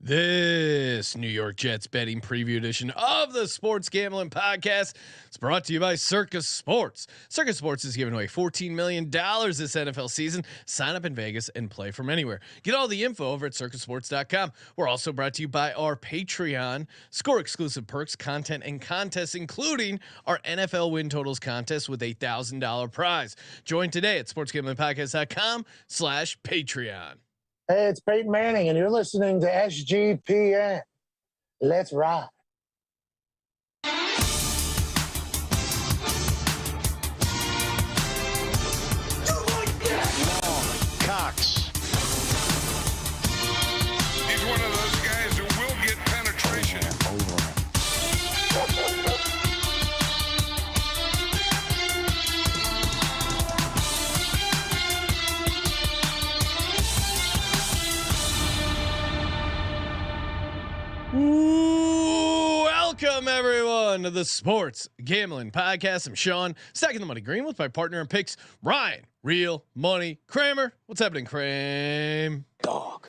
This New York Jets betting preview edition of the Sports Gambling Podcast is brought to you by Circus Sports. Circus Sports is giving away $14 million this NFL season. Sign up in Vegas and play from anywhere. Get all the info over at circusports.com. We're also brought to you by our Patreon. Score exclusive perks, content, and contests, including our NFL win totals contest with a $1,000 prize. Join today at sportsgamblingpodcast.com/Patreon. Hey, it's Peyton Manning, and you're listening to SGPN. Let's ride. Cox. He's one of those guys who will get penetration. Welcome everyone to the Sports Gambling Podcast. I'm Sean, stacking the money green with my partner in picks, Ryan, Real Money Kramer. What's happening, Kramer? Dog.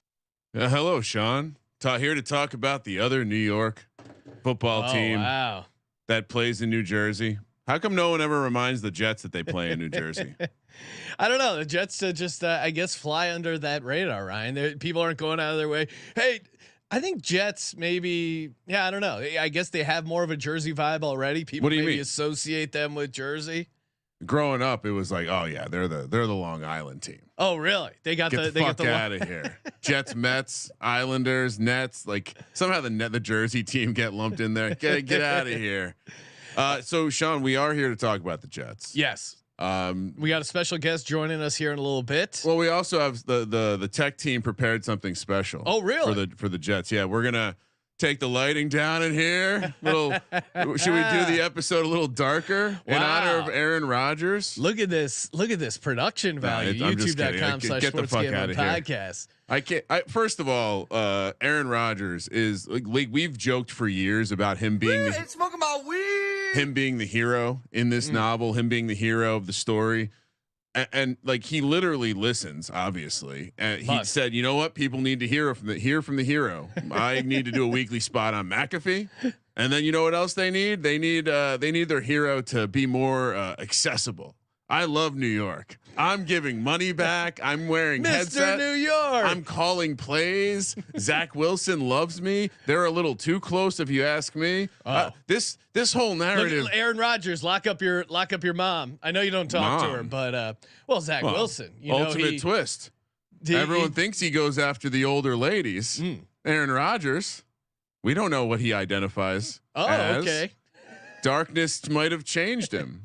Hello, Sean. Here to talk about the other New York football team that plays in New Jersey. How come no one ever reminds the Jets that they play in New Jersey? I don't know. The Jets just, I guess, fly under that radar, Ryan. People aren't going out of their way. Hey, I think Jets maybe, yeah, I don't know. I guess they have more of a Jersey vibe already. People maybe associate them with Jersey. Growing up, it was like, oh yeah, they're the Long Island team. Oh really? They got the fuck out of here. Jets, Mets, Islanders, Nets. Like somehow the Jersey team get lumped in there. Get out of here. So Sean, we are here to talk about the Jets. Yes. We got a special guest joining us here in a little bit. Well, we also have the tech team prepared something special. Oh, really? For the Jets. Yeah, we're gonna take the lighting down in here. Should we do the episode a little darker in honor of Aaron Rodgers? Look at this production value. YouTube.com/sportsgamblingpodcast. I can't. First of all, Aaron Rodgers is like we've joked for years about him being Smoking my weed. him being the hero in this novel, him being the hero of the story. And like he literally listens, obviously. And he said, "You know what? People need to hear from the hero. I need to do a weekly spot on McAfee, and then you know what else they need? They need their hero to be more accessible. I love New York. I'm giving money back. I'm wearing headset. New York. I'm calling plays. Zach Wilson loves me. They're a little too close, if you ask me. This whole narrative. Look, Aaron Rodgers, lock up your mom. I know you don't talk to her, but Zach Wilson. Ultimate twist. Everyone thinks he goes after the older ladies. Aaron Rodgers. We don't know what he identifies. As. Okay. Darkness might have changed him.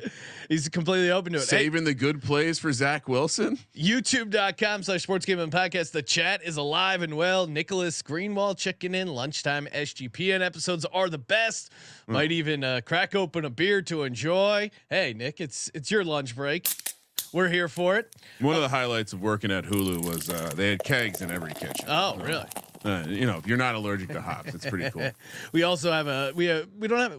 He's completely open to it. Saving the good plays for Zach Wilson. YouTube.com/sportsgamblingpodcast. The chat is alive and well. Nicholas Greenwald checking in. Lunchtime SGPN episodes are the best. Might even crack open a beer to enjoy. Hey, Nick, it's your lunch break. We're here for it. One of the highlights of working at Hulu was they had kegs in every kitchen. Oh, really? If you're not allergic to hops, it's pretty cool. We also have we don't have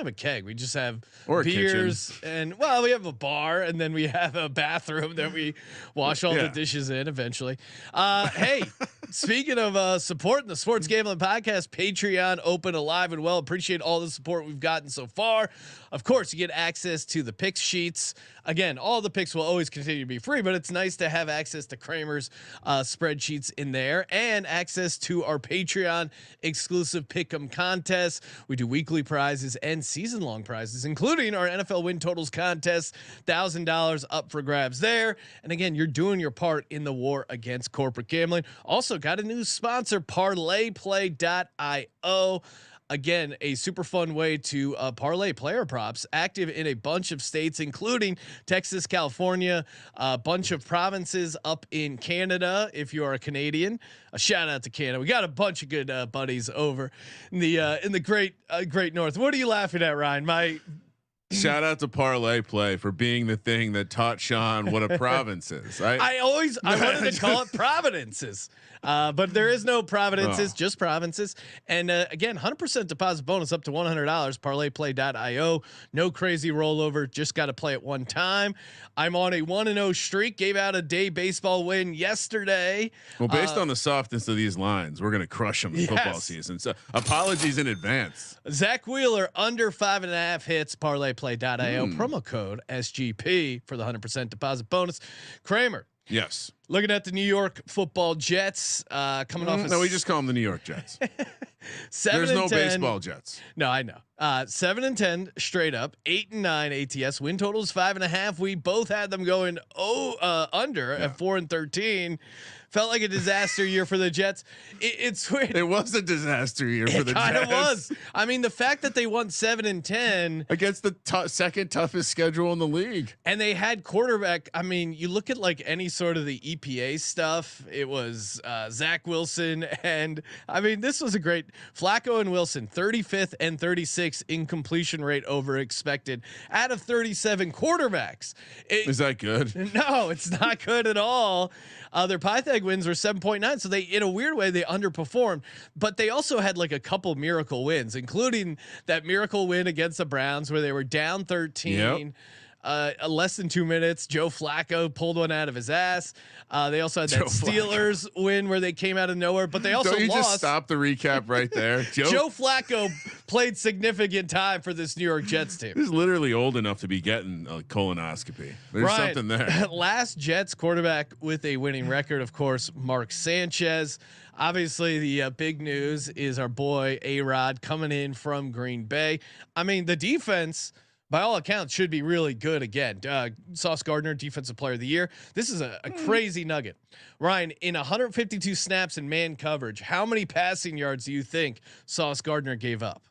a keg. We just have beers and we have a bar and then we have a bathroom that we wash all the dishes in eventually. Hey, speaking of supporting the Sports Gambling Podcast, Patreon open, alive and well. Appreciate all the support we've gotten so far. Of course, you get access to the pick sheets. Again, all the picks will always continue to be free, but it's nice to have access to Kramer's spreadsheets in there and access to our Patreon exclusive pick'em contests. We do weekly prizes and season-long prizes, including our NFL win totals contest. $1,000 up for grabs there. And again, you're doing your part in the war against corporate gambling. Also got a new sponsor, ParlayPlay.io. Again, a super fun way to parlay player props, active in a bunch of states, including Texas, California, a bunch of provinces up in Canada. If you are a Canadian, a shout out to Canada. We got a bunch of good buddies over in the great North. What are you laughing at, Ryan? My Shout out to Parlay Play for being the thing that taught Sean what a province is. I wanted to call it providences, but there is no providences, just provinces. And again, 100% deposit bonus up to $100. ParlayPlay.io. No crazy rollover. Just got to play it one time. I'm on a 1-0 streak. Gave out a day baseball win yesterday. Well, based on the softness of these lines, we're going to crush them in football season. So apologies in advance. Zach Wheeler under 5.5 hits. ParlayPlay.io. Promo code SGP for the 100% deposit bonus. Kramer. Yes. Looking at the New York Football Jets coming off. No, we just call them the New York Jets. 7 There's and no 10. baseball Jets. No, I know. 7 and 10 straight up. 8 and 9 ATS. Win totals 5.5. We both had them going under at 4 and 13. Felt like a disaster year for the Jets. It's weird. It was a disaster year for the Jets. It kind of was. I mean, the fact that they won 7 and 10 against the second toughest schedule in the league, and they had quarterback. I mean, you look at like any sort of the EPA stuff. It was Zach Wilson, and I mean, this was a great Flacco and Wilson, 35th and 36th in completion rate over expected out of 37 quarterbacks. Is that good? No, it's not good at all. Their Pythag wins were 7.9, so they, in a weird way, they underperformed. But they also had like a couple miracle wins, including that miracle win against the Browns where they were down 13. Less than 2 minutes. Joe Flacco pulled one out of his ass. They also had that Steelers win where they came out of nowhere, but they also Don't you lost. Just stop the recap right there. Joe Flacco played significant time for this New York Jets team. He's literally old enough to be getting a colonoscopy. There's something there. Last Jets quarterback with a winning record, of course, Mark Sanchez. Obviously, the big news is our boy A-Rod coming in from Green Bay. I mean, the defense, by all accounts, should be really good again. Sauce Gardner, Defensive Player of the Year. This is a crazy nugget. Ryan, in 152 snaps in man coverage, how many passing yards do you think Sauce Gardner gave up?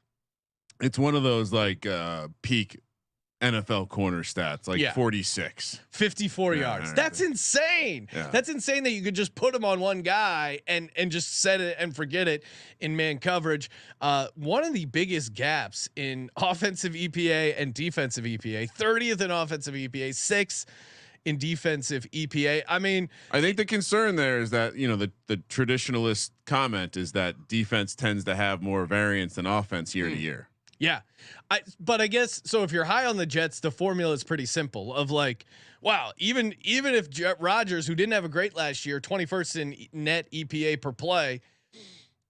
It's one of those like peak NFL corner stats, like 46, 54 yards. That's insane. That's insane that you could just put him on one guy and just set it and forget it in man coverage. One of the biggest gaps in offensive EPA and defensive EPA, 30th in offensive EPA, 6th in defensive EPA. I mean, I think the concern there is that, you know, the traditionalist comment is that defense tends to have more variance than offense year to year. Yeah. But I guess so. If you're high on the Jets, the formula is pretty simple of like, wow, even if Rodgers, who didn't have a great last year, 21st in net EPA per play,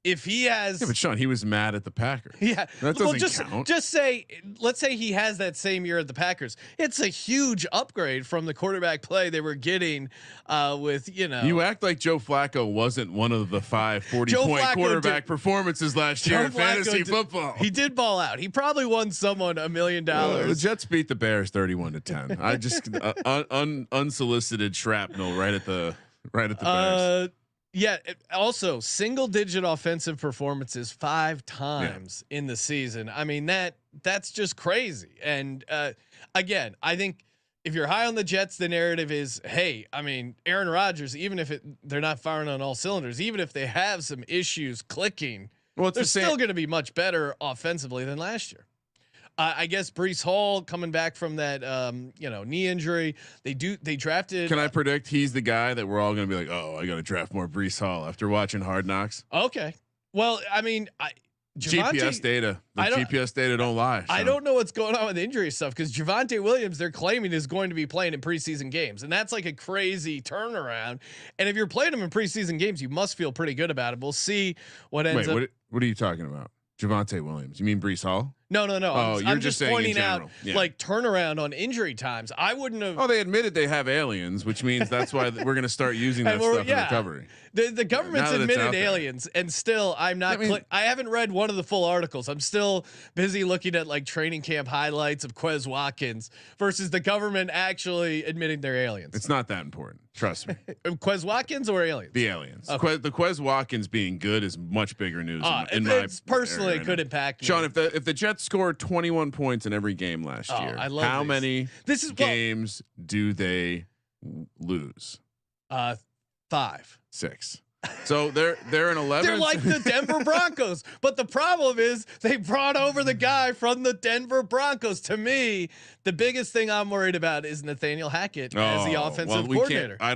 if he has, but Sean, he was mad at the Packers. Yeah, that doesn't count. Just say, let's say he has that same year at the Packers. It's a huge upgrade from the quarterback play they were getting with, you know. You act like Joe Flacco wasn't one of the 5 40-point quarterback performance last year in fantasy football. He did ball out. He probably won someone $1 million. The Jets beat the Bears 31-10. I just unsolicited shrapnel right at the Bears. Yeah. Also, single digit offensive performances 5 times in the season. I mean, that's just crazy. And again, I think if you're high on the Jets, the narrative is, hey, I mean, Aaron Rodgers, even if they're not firing on all cylinders, even if they have some issues clicking, they're still going to be much better offensively than last year. I guess Breece Hall coming back from that, knee injury. They drafted. Can I predict he's the guy that we're all going to be like, oh, I got to draft more Breece Hall after watching Hard Knocks? Okay. Well, I mean, GPS data. The GPS data don't lie. So. I don't know what's going on with injury stuff because Javonte Williams, they're claiming, is going to be playing in preseason games, and that's like a crazy turnaround. And if you're playing him in preseason games, you must feel pretty good about it. We'll see what ends up. What are you talking about? Javonte Williams. You mean Breece Hall? No. Oh, I'm just saying pointing out like turnaround on injury times. I wouldn't have. Oh, they admitted they have aliens, which means that's why we're going to start using that stuff in recovery. The government's admitted aliens, and still I'm not. I haven't read one of the full articles. I'm still busy looking at like training camp highlights of Quez Watkins versus the government actually admitting they're aliens. It's not that important. Trust me. Quez Watkins or aliens? The aliens. Okay. The Quez Watkins being good is much bigger news. In my personally, area, it could impact me. Sean, if the Jets scored 21 points in every game last year, how many games do they lose? 5. 6. So they're an 11. They're like the Denver Broncos, but the problem is they brought over the guy from the Denver Broncos. To me, the biggest thing I'm worried about is Nathaniel Hackett as the offensive coordinator. I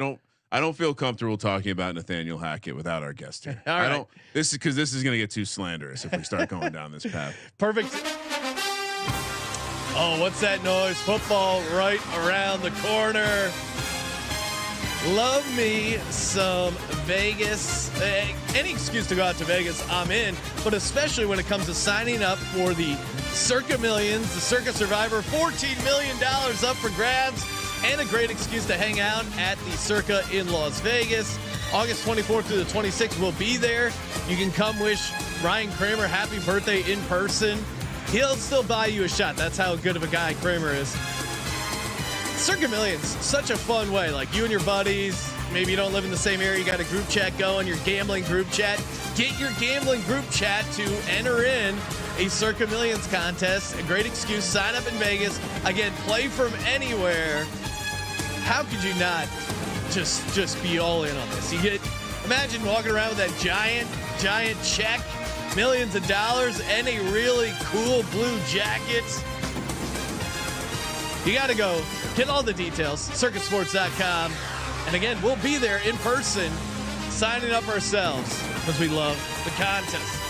don't feel comfortable talking about Nathaniel Hackett without our guest here. All right. I don't. This is because this is going to get too slanderous if we start going down this path. Perfect. Oh, what's that noise? Football right around the corner. Love me some Vegas. Any excuse to go out to Vegas, I'm in. But especially when it comes to signing up for the Circa Millions, the Circa Survivor, $14 million up for grabs, and a great excuse to hang out at the Circa in Las Vegas. August 24th through the 26th, we'll be there. You can come wish Ryan Kramer happy birthday in person. He'll still buy you a shot. That's how good of a guy Kramer is. Circa Millions, such a fun way. Like you and your buddies, maybe you don't live in the same area, you got a group chat going, your gambling group chat. Get your gambling group chat to enter in a Circa Millions contest. A great excuse. Sign up in Vegas. Again, play from anywhere. How could you not just be all in on this? Imagine walking around with that giant check, millions of dollars, and a really cool blue jacket. You got to go get all the details, circuitsports.com. And again, we'll be there in person signing up ourselves because we love the contest.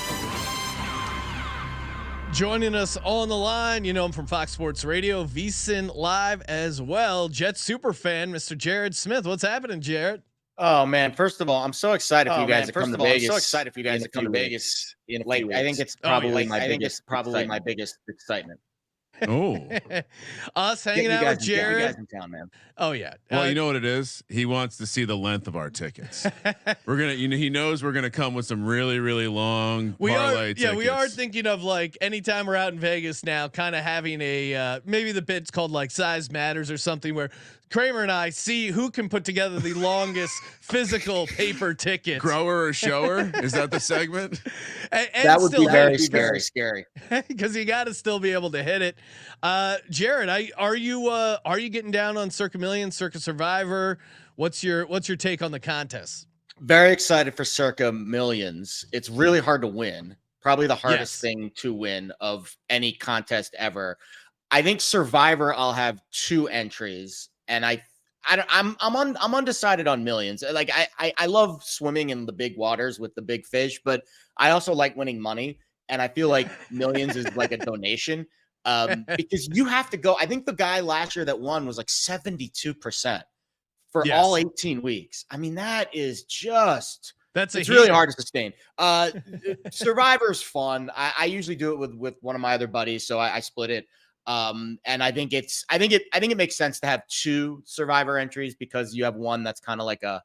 Joining us on the line, you know him from Fox Sports Radio, VSiN Live as well. Jet superfan, Mr. Jared Smith. What's happening, Jared? Oh man! First of all, I'm so excited for you guys to come to Vegas. I'm so excited for you guys to come to Vegas. I think it's probably my biggest excitement. Oh, us hanging out with Jared. You guys in town, man. Oh yeah. Well, you know what it is. He wants to see the length of our tickets. We're gonna, he knows we're gonna come with some really, really long parlay tickets. We are thinking of like anytime we're out in Vegas now, kind of having a maybe the bit's called like Size Matters or something where Kramer and I see who can put together the longest physical paper ticket. Grower or shower? Is that the segment? and that would be very scary. Because you got to still be able to hit it. Jared, are you getting down on Circa Millions, Circa Survivor? What's your take on the contest? Very excited for Circa Millions. It's really hard to win. Probably the hardest thing to win of any contest ever. I think Survivor, I'll have 2 entries. And I'm undecided on Millions. Like I love swimming in the big waters with the big fish, but I also like winning money. And I feel like Millions is like a donation because you have to go. I think the guy last year that won was like 72% for all 18 weeks. I mean, that is just it's really hard to sustain. Survivor's fun. I usually do it with one of my other buddies, so I split it. And I think it makes sense to have 2 Survivor entries because you have one that's kind of like a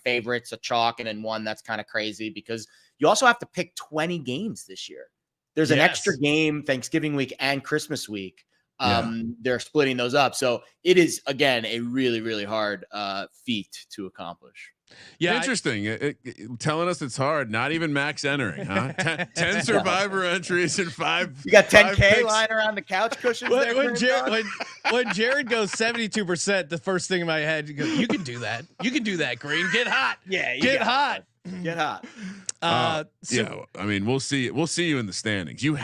favorite, a chalk, and then one that's kind of crazy because you also have to pick 20 games this year. There's an extra game Thanksgiving week and Christmas week. They're splitting those up. So it is, again, a really, really hard feat to accomplish. Yeah, interesting. Telling us it's hard. Not even max entering, huh? 10 Survivor entries and 5. You got 10K lying around the couch cushions. When Jared goes 72%, the first thing in my head, you can do that. You can do that, Green. Get hot. Yeah, get hot. Get hot. I mean, we'll see you in the standings. You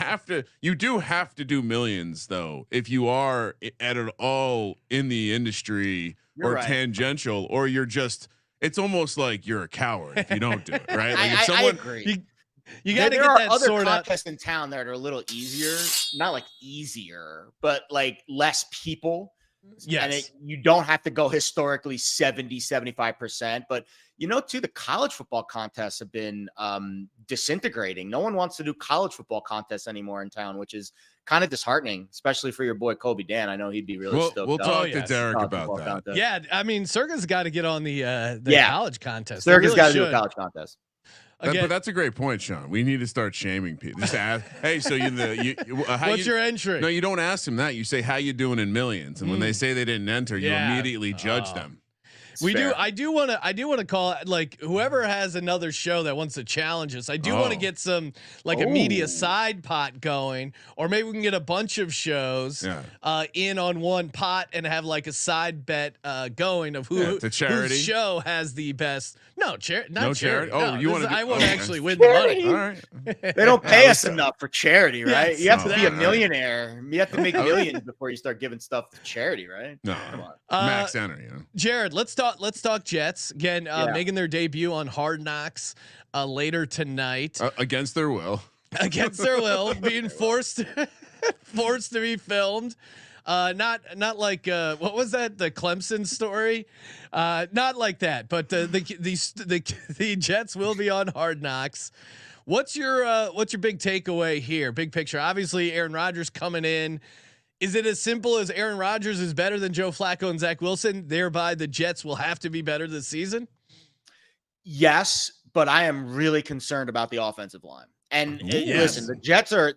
do have to do Millions though if you are at all in the industry tangential, or you're just. It's almost like you're a coward if you don't do it, right? Like if someone, I agree. You got to get that other sort of contests in town that are a little easier, not like easier, but like less people. Yes. And you don't have to go historically 70-75%. But too, the college football contests have been disintegrating. No one wants to do college football contests anymore in town, which is kind of disheartening, especially for your boy Kobe Dan. I know he'd be really stoked. We'll talk to Derek about that. Contest. Yeah, I mean, Circa's got to get on the college contest. Circa's got to do a college contest. But that's a great point, Sean. We need to start shaming people. Just ask, hey, so what's your entry? No, you don't ask them that. You say, how you doing in Millions? And when they say they didn't enter, you immediately judge them. I do want to call like whoever has another show that wants to challenge us. I do want to get some like a media side pot going, or maybe we can get a bunch of shows in on one pot and have like a side bet going of whose show has the best. No charity. Oh, you want to? I want to actually win the money. All right. They don't pay us enough for charity, right? Yes, you have to be a millionaire. You have to make millions before you start giving stuff to charity, right? No, come on. Max Enter, you know. Jared, let's talk Jets again. Making their debut on Hard Knocks later tonight against their will. Against their will, being forced to be filmed. Not like what was that, the Clemson story? Not like that, but the Jets will be on Hard Knocks. What's your big takeaway here? Big picture. Obviously, Aaron Rodgers coming in. Is it as simple as Aaron Rodgers is better than Joe Flacco and Zach Wilson? Thereby, the Jets will have to be better this season. Yes, but I am really concerned about the offensive line. And listen, the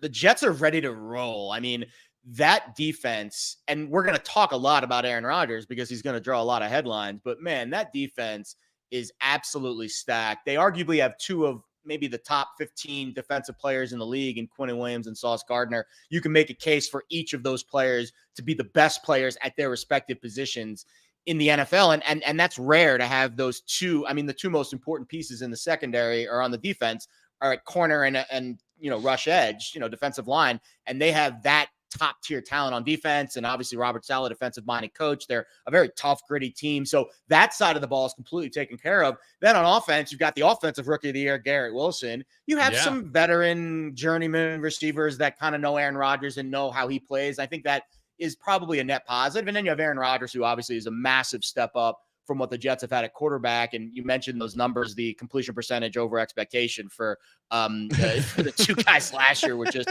Jets are ready to roll. I mean, that defense, and we're going to talk a lot about Aaron Rodgers because he's going to draw a lot of headlines. But man, that defense is absolutely stacked. They arguably have two of maybe the top 15 defensive players in the league in Quinnen Williams and Sauce Gardner. You can make a case for each of those players to be the best players at their respective positions in the NFL. And that's rare to have those two. I mean, the two most important pieces in the secondary or on the defense are at corner and rush edge, defensive line. And they have that top tier talent on defense. And obviously Robert Saleh, defensive minded coach. They're a very tough, gritty team. So that side of the ball is completely taken care of. Then on offense, you've got the offensive rookie of the year, Garrett Wilson. You have some veteran journeyman receivers that kind of know Aaron Rodgers and know how he plays. I think that is probably a net positive. And then you have Aaron Rodgers, who obviously is a massive step up from what the Jets have had at quarterback. And you mentioned those numbers, the completion percentage over expectation for the two guys last year, which is,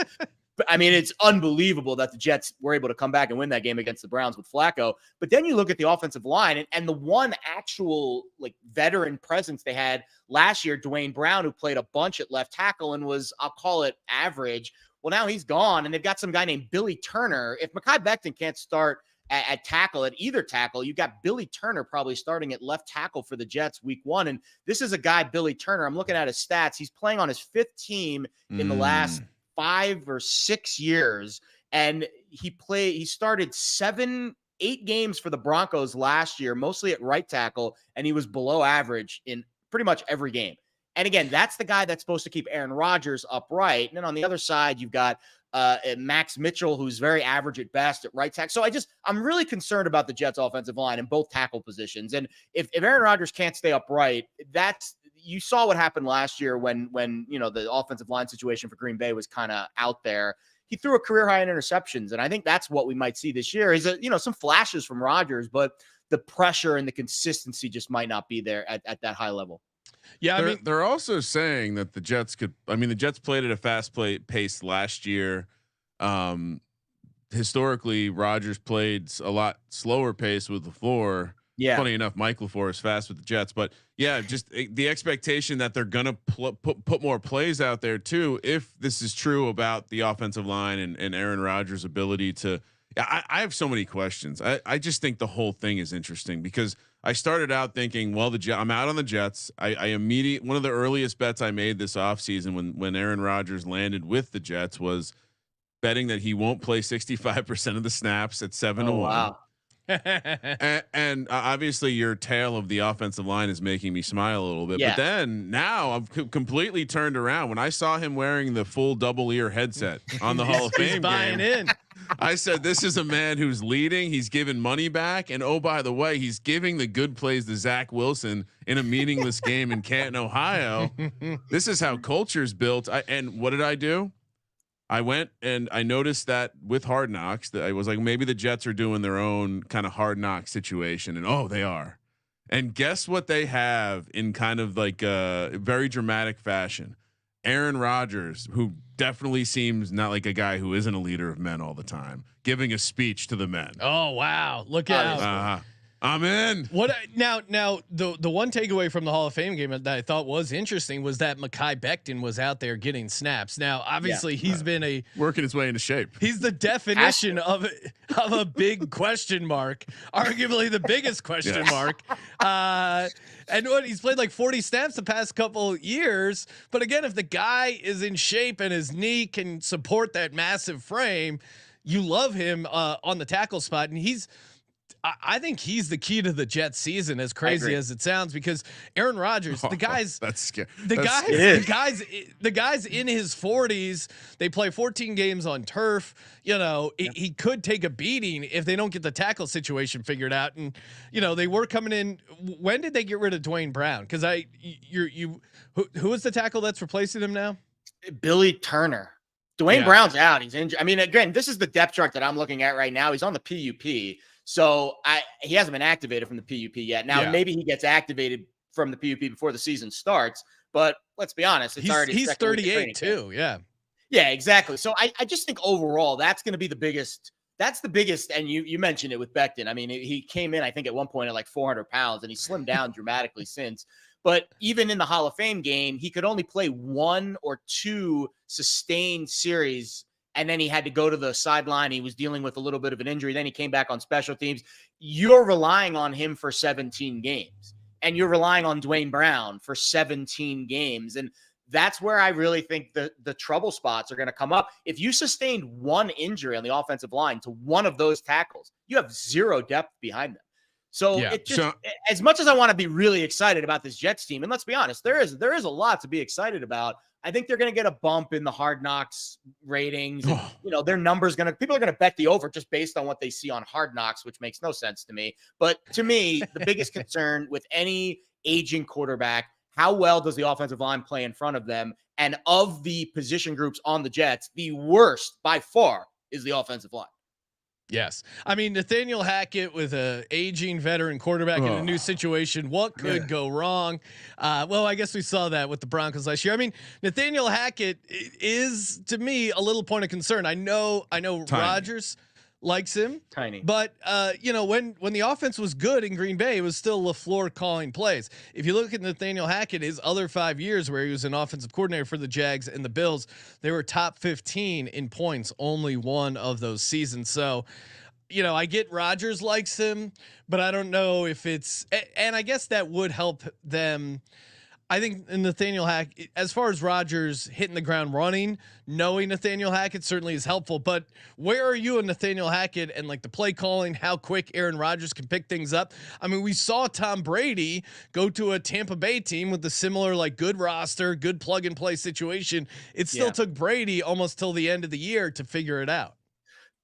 I mean, it's unbelievable that the Jets were able to come back and win that game against the Browns with Flacco. But then you look at the offensive line and the one actual like veteran presence they had last year, Dwayne Brown, who played a bunch at left tackle and was, I'll call it average. Well, now he's gone, and they've got some guy named Billy Turner. If Mekhi Becton can't start at tackle, at either tackle, you got Billy Turner probably starting at left tackle for the Jets week 1. And this is a guy, Billy Turner, I'm looking at his stats. He's playing on his 5th team in the last 5 or 6 years. And he started 8 games for the Broncos last year, mostly at right tackle. And he was below average in pretty much every game. And again, that's the guy that's supposed to keep Aaron Rodgers upright. And then on the other side, you've got Max Mitchell, who's very average at best at right tackle. So I'm really concerned about the Jets offensive line in both tackle positions. And if Aaron Rodgers can't stay upright, you saw what happened last year when the offensive line situation for Green Bay was kind of out there. He threw a career high in interceptions. And I think that's what we might see this year is some flashes from Rodgers, but the pressure and the consistency just might not be there at that high level. Yeah, they're also saying that the Jets the Jets played at a fast pace last year. Historically, Rodgers played a lot slower pace with LaFleur. Yeah. Funny enough, Mike LaFleur is fast with the Jets, but yeah, just the expectation that they're gonna put more plays out there too. If this is true about the offensive line and Aaron Rodgers' ability to, I have so many questions. I just think the whole thing is interesting because I started out thinking, well, I'm out on the Jets. One of the earliest bets I made this offseason when Aaron Rodgers landed with the Jets was betting that he won't play 65% of the snaps at 7-1. Wow. and obviously your tale of the offensive line is making me smile a little bit. Yeah. But then now I'm completely turned around. When I saw him wearing the full double ear headset on the Hall of Fame game, in. I said, this is a man who's leading. He's giving money back. And oh, by the way, he's giving the good plays to Zach Wilson in a meaningless game in Canton, Ohio. This is how culture's built. And what did I do? I went and I noticed that with Hard Knocks that I was like, maybe the Jets are doing their own kind of Hard Knock situation. And they are. And guess what they have in kind of like a very dramatic fashion? Aaron Rodgers, who definitely seems not like a guy who isn't a leader of men all the time, giving a speech to the men. Oh, wow. Look out. I'm in. What now? The one takeaway from the Hall of Fame game that I thought was interesting was that Mekhi Becton was out there getting snaps. Now, obviously, he's been working his way into shape. He's the definition of a big question mark, arguably the biggest question mark. And he's played like 40 snaps the past couple years. But again, if the guy is in shape and his knee can support that massive frame, you love him on the tackle spot, and I think he's the key to the Jets season, as crazy as it sounds, because Aaron Rodgers, the guy's in his 40s. They play 14 games on turf. He could take a beating if they don't get the tackle situation figured out. And they were coming in. When did they get rid of Dwayne Brown? Because who is the tackle that's replacing him now? Billy Turner. Dwayne Brown's out. He's injured. I mean, again, this is the depth chart that I'm looking at right now. He's on the PUP. So he hasn't been activated from the PUP yet. Now, maybe he gets activated from the PUP before the season starts. But let's be honest, he's 38 too. Yeah, exactly. So I just think overall that's going to be the biggest. That's the biggest. And you mentioned it with Becton. I mean, he came in, I think, at one point at like 400 pounds, and he slimmed down dramatically since. But even in the Hall of Fame game, he could only play 1 or 2 sustained series. And then he had to go to the sideline. He was dealing with a little bit of an injury. Then he came back on special teams. You're relying on him for 17 games. And you're relying on Dwayne Brown for 17 games. And that's where I really think the trouble spots are going to come up. If you sustained 1 injury on the offensive line to one of those tackles, you have 0 depth behind them. So as much as I want to be really excited about this Jets team, and let's be honest, there is a lot to be excited about. I think they're going to get a bump in the Hard Knocks ratings. And, their numbers people are going to bet the over just based on what they see on Hard Knocks, which makes no sense to me. But to me, the biggest concern with any aging quarterback, how well does the offensive line play in front of them? And of the position groups on the Jets, the worst by far is the offensive line. Yes. I mean, Nathaniel Hackett with a aging veteran quarterback in a new situation. What could go wrong? Well, I guess we saw that with the Broncos last year. I mean, Nathaniel Hackett is, to me, a little point of concern. I know Rodgers likes him, but when the offense was good in Green Bay, it was still LaFleur calling plays. If you look at Nathaniel Hackett, his other 5 years where he was an offensive coordinator for the Jags and the Bills, they were top 15 in points, only one of those seasons. So, I get Rodgers likes him, but I don't know if it's, and I guess that would help them. I think Nathaniel Hackett, as far as Rodgers hitting the ground running, knowing Nathaniel Hackett certainly is helpful. But where are you in Nathaniel Hackett and like the play calling, how quick Aaron Rodgers can pick things up? I mean, we saw Tom Brady go to a Tampa Bay team with a similar like good roster, good plug and play situation. It still took Brady almost till the end of the year to figure it out.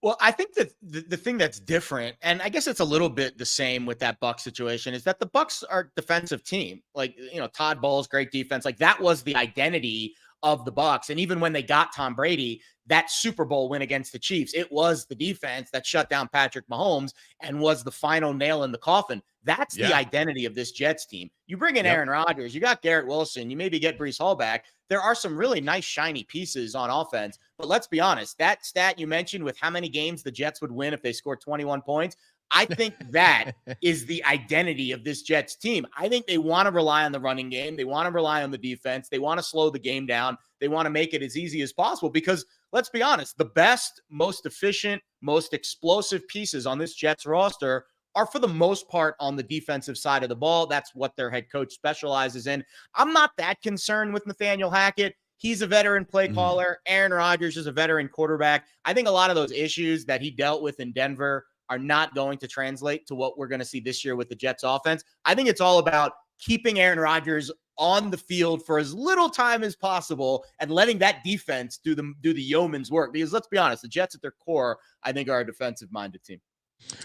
Well, I think that the thing that's different, and I guess it's a little bit the same with that Bucs situation, is that the Bucs are a defensive team. Like, Todd Bowles, great defense. Like that was the identity of the Bucs. And even when they got Tom Brady, that Super Bowl win against the Chiefs, it was the defense that shut down Patrick Mahomes and was the final nail in the coffin. That's the identity of this Jets team. You bring in Aaron Rodgers, you got Garrett Wilson, you maybe get Breece Hall back. There are some really nice shiny pieces on offense, but let's be honest, that stat you mentioned with how many games the Jets would win if they scored 21 points, I think that is the identity of this Jets team. I think they want to rely on the running game. They want to rely on the defense. They want to slow the game down. They want to make it as easy as possible because let's be honest, the best, most efficient, most explosive pieces on this Jets roster are for the most part on the defensive side of the ball. That's what their head coach specializes in. I'm not that concerned with Nathaniel Hackett. He's a veteran play caller. Aaron Rodgers is a veteran quarterback. I think a lot of those issues that he dealt with in Denver are not going to translate to what we're going to see this year with the Jets offense. I think it's all about keeping Aaron Rodgers on the field for as little time as possible and letting that defense do the yeoman's work. Because let's be honest, the Jets at their core, I think, are a defensive-minded team.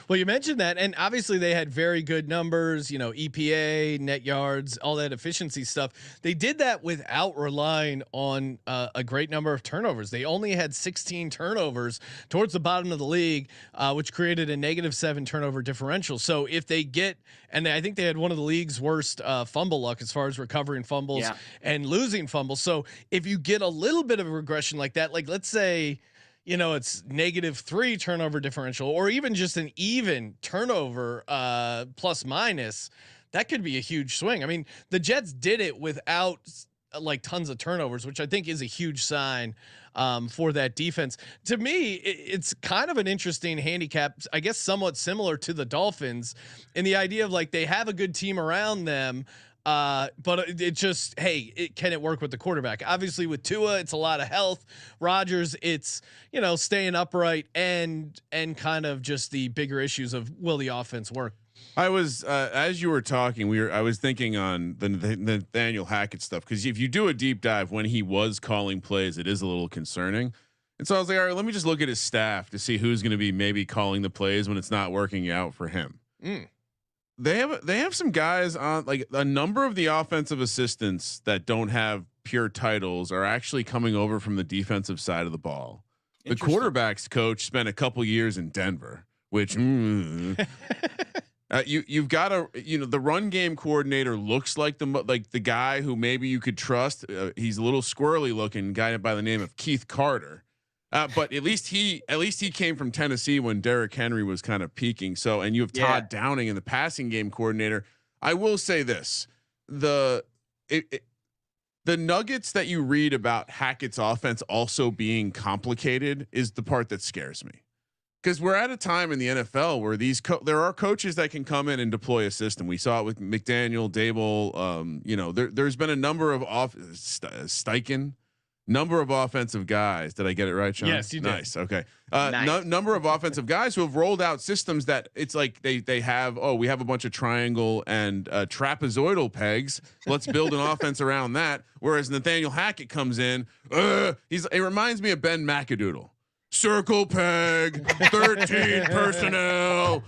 Well, you mentioned that, and obviously they had very good numbers, EPA, net yards, all that efficiency stuff. They did that without relying on a great number of turnovers. They only had 16 turnovers towards the bottom of the league, which created a -7 turnover differential. So if they get, and I think they had one of the league's worst fumble luck as far as recovering fumbles and losing fumbles. So if you get a little bit of a regression like that, like let's say, it's -3 turnover differential, or even just an even turnover plus minus, that could be a huge swing. I mean, the Jets did it without like tons of turnovers, which I think is a huge sign for that defense. To me, it's kind of an interesting handicap, I guess, somewhat similar to the Dolphins in the idea of like they have a good team around them. But it just, can it work with the quarterback? Obviously with Tua, it's a lot of health. Rodgers, it's, staying upright and kind of just the bigger issues of, will the offense work? I was, as you were talking, I was thinking on the Nathaniel Hackett stuff. Cause if you do a deep dive when he was calling plays, it is a little concerning. And so I was like, all right, let me just look at his staff to see who's going to be maybe calling the plays when it's not working out for him. They have some guys on, like, a number of the offensive assistants that don't have pure titles are actually coming over from the defensive side of the ball. The quarterback's coach spent a couple years in Denver, which you've got to, the run game coordinator looks like the guy who maybe you could trust. He's a little squirrely looking guy by the name of Keith Carter. But at least he came from Tennessee when Derrick Henry was kind of peaking. So, and you have Todd Downing in the passing game coordinator. I will say this: the nuggets that you read about Hackett's offense also being complicated is the part that scares me, because we're at a time in the NFL where there are coaches that can come in and deploy a system. We saw it with McDaniel, Dable. There's been a number of Steichen. Number of offensive guys. Did I get it right, Sean? Yes, you did. Nice. Okay. Number of offensive guys who have rolled out systems that it's like they have. Oh, we have a bunch of triangle and trapezoidal pegs. Let's build an offense around that. Whereas Nathaniel Hackett comes in. It reminds me of Ben McAdoodle. Circle peg, 13 personnel.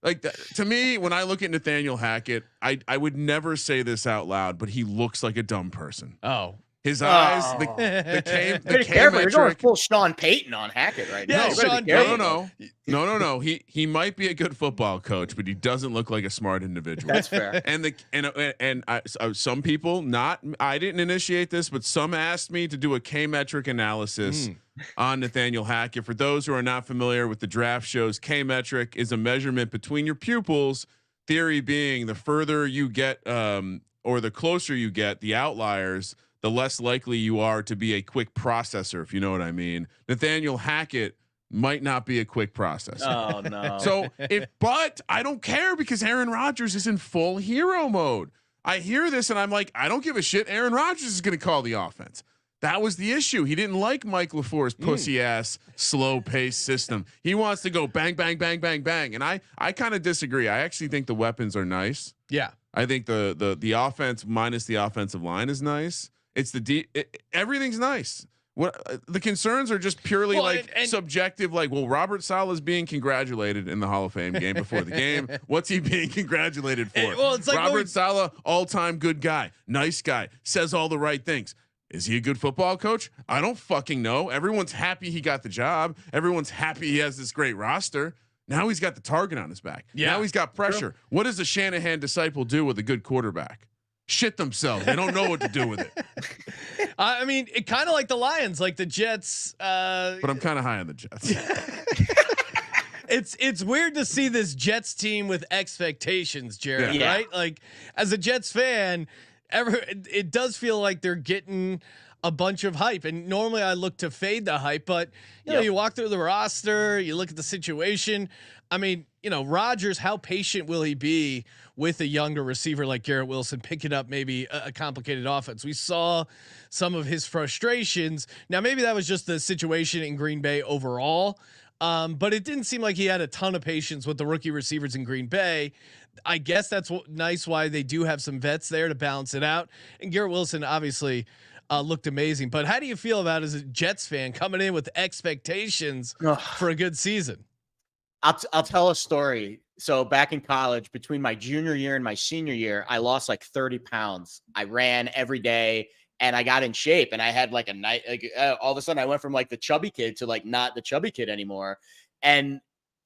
Like that, to me, when I look at Nathaniel Hackett, I would never say this out loud, but he looks like a dumb person. Oh, his eyes, the K careful. You're going metric. full Sean Payton on Hackett right now. No. He might be a good football coach, but he doesn't look like a smart individual. That's fair. And some people, I didn't initiate this, but some asked me to do a K metric analysis on Nathaniel Hackett. For those who are not familiar with the draft shows, K metric is a measurement between your pupils. Theory being the further you get, or the closer you get, the outliers, the less likely you are to be a quick processor, if you know what I mean. Nathaniel Hackett might not be a quick processor. Oh no. So but I don't care, because Aaron Rodgers is in full hero mode. I hear this and I'm like, I don't give a shit. Aaron Rodgers is going to call the offense. That was the issue. He didn't like Mike LaFleur's pussy ass, slow pace system. He wants to go bang, bang, bang, bang, bang. And I kind of disagree. I actually think the weapons are nice. Yeah. I think the offense minus the offensive line is nice. It's everything's nice. What the concerns are just purely subjective. Like, well, Robert Saleh is being congratulated in the Hall of Fame game before the game. What's he being congratulated for? It's like Robert Saleh, all-time good guy, nice guy, says all the right things. Is he a good football coach? I don't fucking know. Everyone's happy he got the job. Everyone's happy he has this great roster. Now he's got the target on his back. Yeah. Now he's got pressure. True. What does the Shanahan disciple do with a good quarterback? Shit themselves. They don't know what to do with it. I mean, it kind of like the Lions, like the Jets. But I'm kind of high on the Jets. It's weird to see this Jets team with expectations, Jared. Yeah. Right? Like, as a Jets fan, it does feel like they're getting a bunch of hype, and normally I look to fade the hype, but you know, you walk through the roster, you look at the situation. I mean, Rodgers, how patient will he be with a younger receiver like Garrett Wilson picking up maybe a complicated offense? We saw some of his frustrations. Now, maybe that was just the situation in Green Bay overall. But it didn't seem like he had a ton of patience with the rookie receivers in Green Bay. I guess that's nice why they do have some vets there to balance it out. And Garrett Wilson obviously looked amazing. But how do you feel about as a Jets fan coming in with expectations for a good season? I'll tell a story. So back in college, between my junior year and my senior year, I lost like 30 pounds. I ran every day and I got in shape, and I had like a night, all of a sudden I went from like the chubby kid to like not the chubby kid anymore. And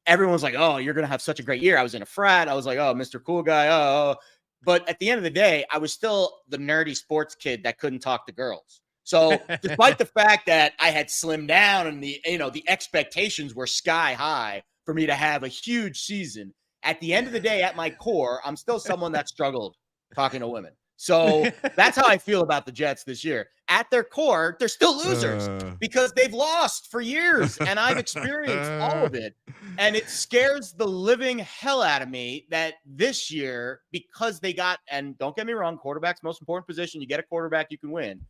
everyone's like, oh, you're going to have such a great year. I was in a frat. I was like, oh, Mr. Cool Guy. Oh. But at the end of the day, I was still the nerdy sports kid that couldn't talk to girls. So despite the fact that I had slimmed down and the expectations were sky high for me to have a huge season, at the end of the day, at my core, I'm still someone that struggled talking to women. So that's how I feel about the Jets this year. At their core, they're still losers because they've lost for years, and I've experienced all of it. And it scares the living hell out of me that this year, because they got, and don't get me wrong, quarterback's most important position. You get a quarterback, you can win.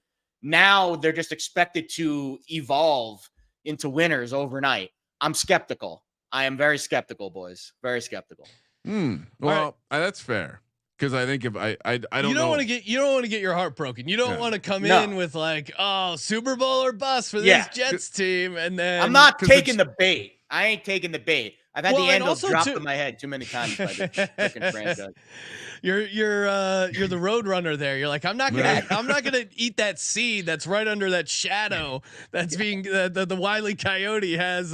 Now they're just expected to evolve into winners overnight. I'm skeptical. I am very skeptical, boys. Very skeptical. Well, right. That's fair. Because I think if I don't you don't want to get your heart broken. You don't want to come in with like, oh, Super Bowl or bust for this Jets team, and then I'm not taking the bait. I ain't taking the bait. I've had the handles dropped in my head too many times by the freaking franchise. You're the road runner there. You're like, I'm not gonna eat that seed that's right under that shadow that's being the Wile E. Coyote has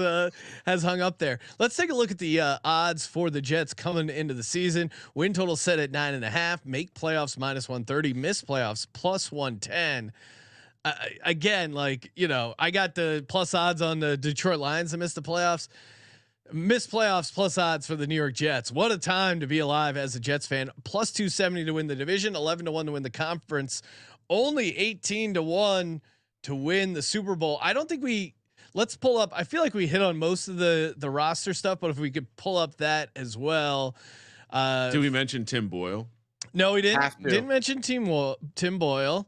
hung up there. Let's take a look at the odds for the Jets coming into the season. Win total set at 9.5. Make playoffs -130. Miss playoffs +110. Again, like, I got the plus odds on the Detroit Lions to miss the playoffs. Miss playoffs plus odds for the New York Jets. What a time to be alive as a Jets fan. +270 to win the division, 11-1 to win the conference, only 18-1 to win the Super Bowl. I don't think let's pull up. I feel like we hit on most of the roster stuff, but if we could pull up that as well. Did we mention Tim Boyle? No, we didn't. Didn't mention Tim Boyle.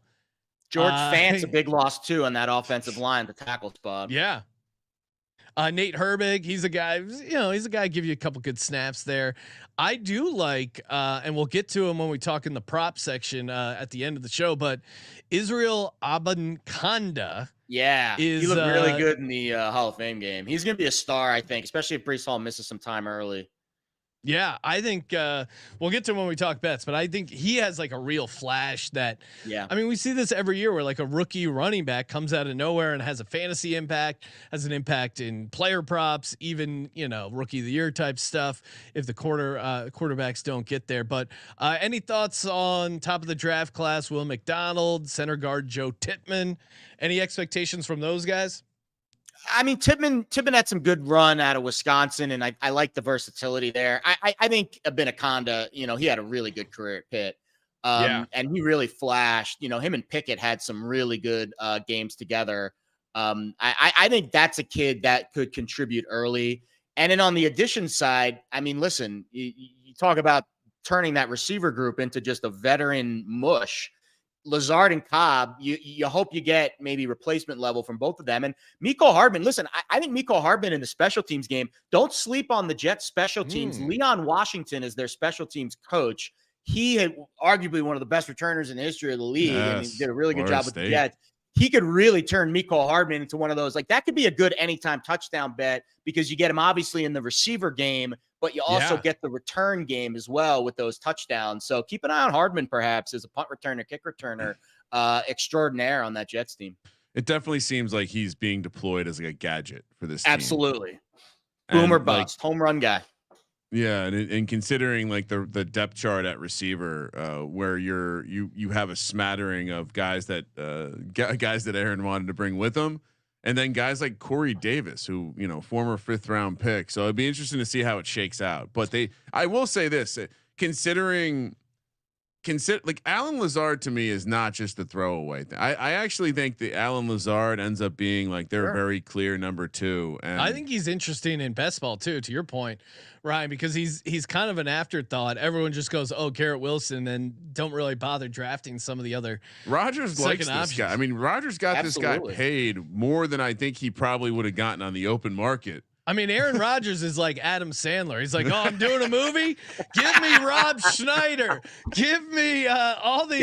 George Fant's a big loss too on that offensive line, the tackle spot. Yeah. Nate Herbig, he's a guy, give you a couple good snaps there. I do like, and we'll get to him when we talk in the prop section at the end of the show, but Israel Abanikanda. Yeah, he looked really good in the Hall of Fame game. He's going to be a star, I think, especially if Breece Hall misses some time early. Yeah, I think we'll get to him when we talk bets, but I think he has like a real flash that, I mean, we see this every year where like a rookie running back comes out of nowhere and has a fantasy impact, has an impact in player props, even, rookie of the year type stuff if the quarterbacks don't get there. But any thoughts on top of the draft class, Will McDonald, center guard Joe Tippmann, any expectations from those guys? I mean, Tippmann had some good run out of Wisconsin, and I like the versatility there. I think Abanikanda, he had a really good career at Pitt. And he really flashed. Him and Pickett had some really good games together. I think that's a kid that could contribute early. And then on the addition side, I mean, listen, you talk about turning that receiver group into just a veteran mush. Lazard and Cobb, you hope you get maybe replacement level from both of them. And Mecole Hardman, listen, I think Mecole Hardman in the special teams game, don't sleep on the Jets special teams. Leon Washington is their special teams coach. He had arguably one of the best returners in the history of the league. And he did a really good job with the Jets. He could really turn Mecole Hardman into one of those, like that could be a good anytime touchdown bet because you get him obviously in the receiver game, but you also get the return game as well with those touchdowns. So keep an eye on Hardman perhaps as a punt returner, kick returner extraordinaire on that Jets team. It definitely seems like he's being deployed as like a gadget for this Absolutely. Team. Boom or bust, home run guy. Yeah, and considering like the depth chart at receiver, where you have a smattering of guys that Aaron wanted to bring with him, and then guys like Corey Davis, who former 5th round pick. So it'd be interesting to see how it shakes out. But I will say this, consider like Alan Lazard to me is not just a throwaway thing. I actually think that Alan Lazard ends up being like their very clear number 2. And I think he's interesting in best ball too, to your point, Ryan, because he's kind of an afterthought. Everyone just goes, oh, Garrett Wilson, and don't really bother drafting some of the other Rodgers likes this guy. I mean, Rodgers got this guy paid more than I think he probably would have gotten on the open market. I mean, Aaron Rodgers is like Adam Sandler. He's like, oh, I'm doing a movie. Give me Rob Schneider. Give me all the.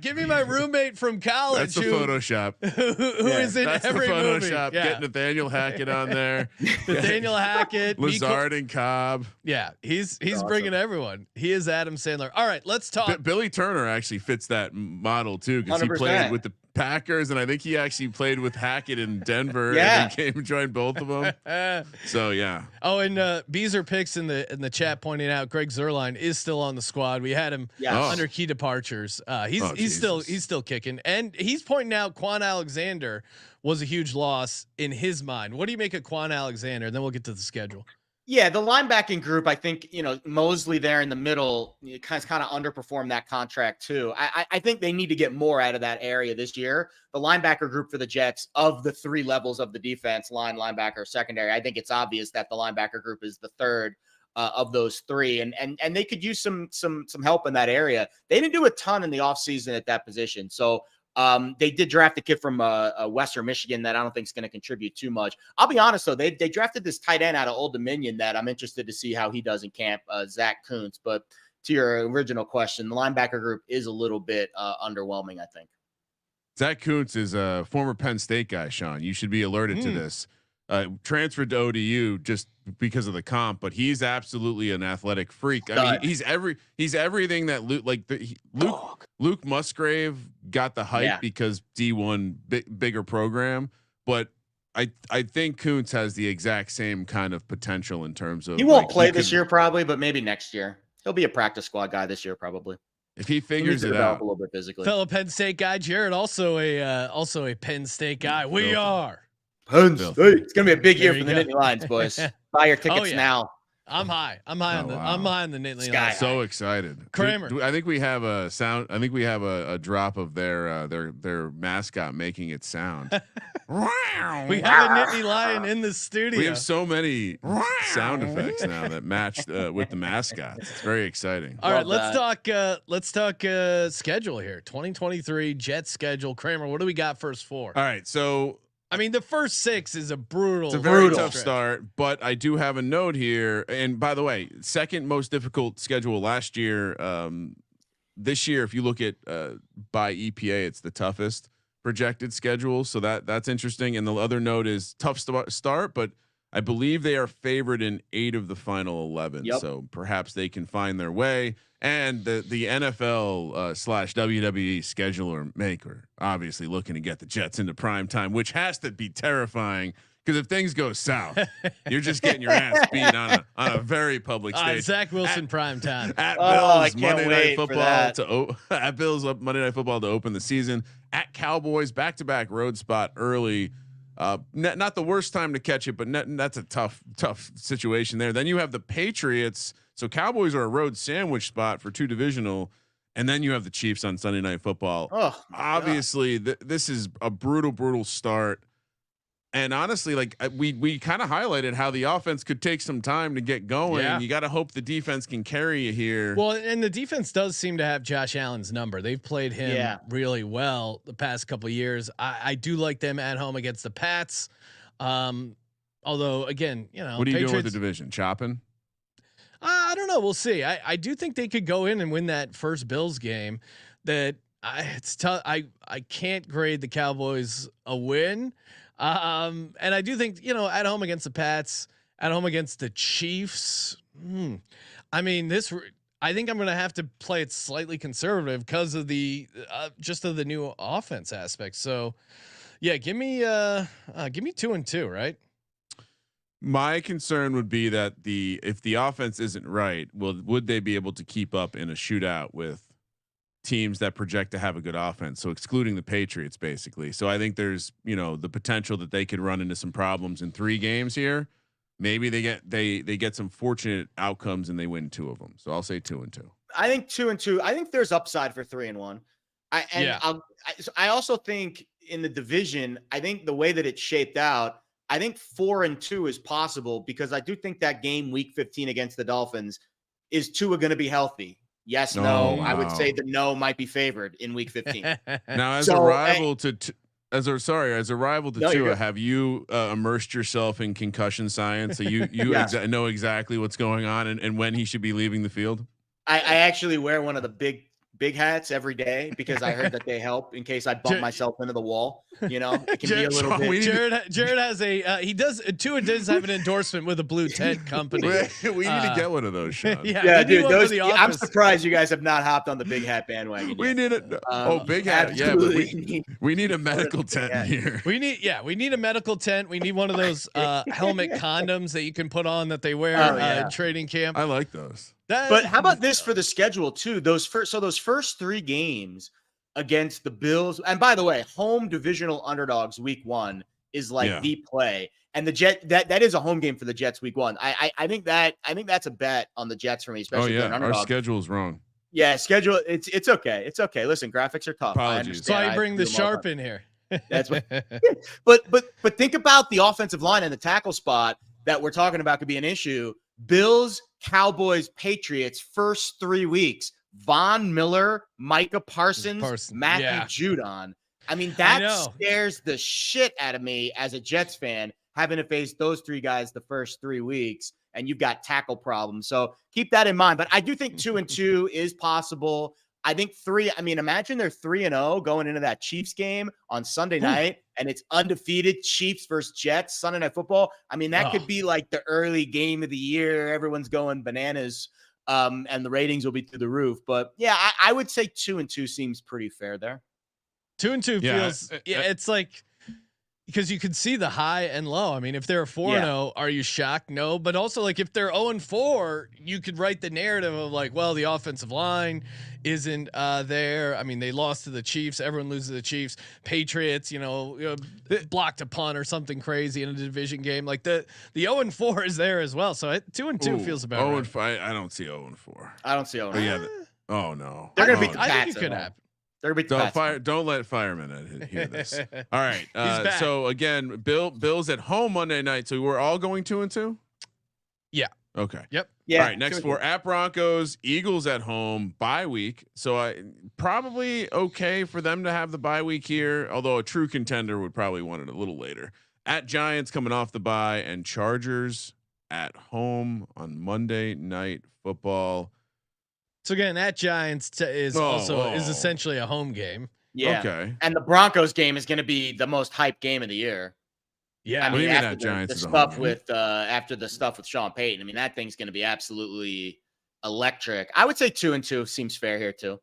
Give me my roommate from college. That's the Photoshop. Who is in every movie? Yeah. Get Nathaniel Hackett on there. Nathaniel Hackett, Lazard and Cobb. Yeah, he's awesome. Bringing everyone. He is Adam Sandler. All right, let's talk. Billy Turner actually fits that model too because he Packers, and I think he actually played with Hackett in Denver. Yeah, and came and joined both of them. So yeah. Oh, and Beezer Picks in the chat pointing out Greg Zuerlein is still on the squad. We had him under key departures. He's still kicking, and he's pointing out Quan Alexander was a huge loss in his mind. What do you make of Quan Alexander? And then we'll get to the schedule. Yeah, the linebacking group, I think, Mosley there in the middle kind of underperformed that contract too. I think they need to get more out of that area this year. The linebacker group for the Jets, of the three levels of the defense, line, linebacker, secondary, I think it's obvious that the linebacker group is the third of those three. And they could use some help in that area. They didn't do a ton in the offseason at that position. So they did draft a kid from Western Michigan that I don't think is going to contribute too much. I'll be honest though, they drafted this tight end out of Old Dominion that I'm interested to see how he does in camp, Zach Kuntz. But to your original question, the linebacker group is a little bit underwhelming, I think. Zach Kuntz is a former Penn State guy, Sean. You should be alerted to this. Transferred to ODU just because of the comp, but he's absolutely an athletic freak. I mean, he's everything that Luke Musgrave got the hype because D1 bigger program, but I think Kuntz has the exact same kind of potential in terms of he won't play this year probably, but maybe next year he'll be a practice squad guy this year probably. If he figures it out a little bit physically. Fellow Penn State guy Jared, also a Penn State guy. We are. Penn State. It's gonna be a big year for the Nittany Lions, boys. Buy your tickets now. I'm high on the Nittany Lions. So exciexcited. Kramer. I think we have a sound. I think we have a drop of their mascot making it sound. We have a Nittany Lion in the studio. We have so many sound effects now that match with the mascots. It's very exciting. All right, let's talk schedule here. 2023 Jets schedule. Kramer, what do we got first four? All right, so I mean, the first six is a brutal. It's a very tough start, but I do have a note here. And by the way, second most difficult schedule last year. This year, if you look at by EPA, it's the toughest projected schedule. So that's interesting. And the other note is tough start, but I believe they are favored in 8 of the final 11. Yep. So perhaps they can find their way. And the NFL / WWE scheduler maker obviously looking to get the Jets into prime time, which has to be terrifying because if things go south, you're just getting your ass beat on a very public stage. Zach Wilson prime time at Bills Monday Night Football at Bills Monday Night Football to open the season, at Cowboys back-to-back road spot early. Not the worst time to catch it, but that's a tough situation there. Then you have the Patriots. So Cowboys are a road sandwich spot for 2 divisional, and then you have the Chiefs on Sunday Night Football. Oh, obviously this is a brutal start. And honestly, like we kind of highlighted how the offense could take some time to get going. Yeah. You got to hope the defense can carry you here. Well, and the defense does seem to have Josh Allen's number. They've played him really well the past couple of years. I do like them at home against the Pats. Although again, what are you doing with the division? Chopping? I don't know. We'll see. I do think they could go in and win that first Bills game. It's tough. I can't grade the Cowboys a win. And I do think, at home against the Pats, at home against the Chiefs. I mean, I think I'm going to have to play it slightly conservative because of the new offense aspect. So yeah, give me 2-2, right? My concern would be that if the offense isn't right, would they be able to keep up in a shootout with teams that project to have a good offense? So excluding the Patriots, basically. So I think there's the potential that they could run into some problems in 3 games here. Maybe they get some fortunate outcomes and they win 2 of them. So I'll say 2-2. I think 2-2. I think there's upside for 3-1. I also think in the division, I think the way that it's shaped out, I think 4-2 is possible because I do think that game week 15 against the Dolphins is Tua going to be healthy. Yes, no. I would say the no might be favored in week 15. Now, as a rival to Tua, have you immersed yourself in concussion science? So you know exactly what's going on and when he should be leaving the field? I actually wear one of the big big hats every day because I heard that they help in case I bump myself into the wall. You know, it can be a little bit. Jared has a he does have an endorsement with a blue tent company. We need to get one of those, Sean. Yeah, dude. I'm surprised you guys have not hopped on the big hat bandwagon. We need it. Big hat. Yeah, but we need a medical tent here. We need a medical tent. We need one of those helmet condoms that you can put on that they wear in training camp. I like those. But how about this for the schedule too? Those first 3 games against the Bills, and by the way, home divisional underdogs week 1 is like the play. And the Jet that is a home game for the Jets week 1. I think that's a bet on the Jets for me, especially our schedule is wrong. Yeah, schedule it's okay. It's okay. Listen, graphics are tough. Apologies. So I bring the sharp in here. That's what. But think about the offensive line and the tackle spot that we're talking about could be an issue. Bills, Cowboys, Patriots, first 3 weeks. Von Miller, Micah Parsons, Matthew Judon. I mean, that scares the shit out of me as a Jets fan, having to face those 3 guys the first 3 weeks, and you've got tackle problems. So keep that in mind. But I do think 2-2 is possible. I think imagine they're 3-0 going into that Chiefs game on Sunday night, and it's undefeated Chiefs versus Jets Sunday Night Football. I mean, that could be like the early game of the year. Everyone's going bananas, and the ratings will be through the roof. But yeah, I would say 2-2 seems pretty fair there. 2-2 feels, it's like, because you can see the high and low. I mean, if they're 4-0, are you shocked? No, but also like if they're 0-4, you could write the narrative of like, well, the offensive line isn't there. I mean, they lost to the Chiefs. Everyone loses to the Chiefs. Patriots, blocked a punt or something crazy in a division game. Like the 0-4 is there as well. So 2-2 feels about right. 0-5. I don't see 0-4. I don't see 0-4. Yeah. No. They're gonna be. I think it could happen. Don't let Fireman hear this. All right. So again, Bills at home Monday night. So we're all going 2-2. Yeah. Okay. Yep. Yeah. All right. Next 4 at Broncos, Eagles at home, bye week. So I probably okay for them to have the bye week here. Although a true contender would probably want it a little later. At Giants coming off the bye, and Chargers at home on Monday Night Football. So again, that Giants is essentially a home game. Yeah. Okay. And the Broncos game is going to be the most hyped game of the year. Yeah. I mean, after Giants after the stuff with Sean Payton, I mean, that thing's going to be absolutely electric. I would say 2-2 seems fair here too.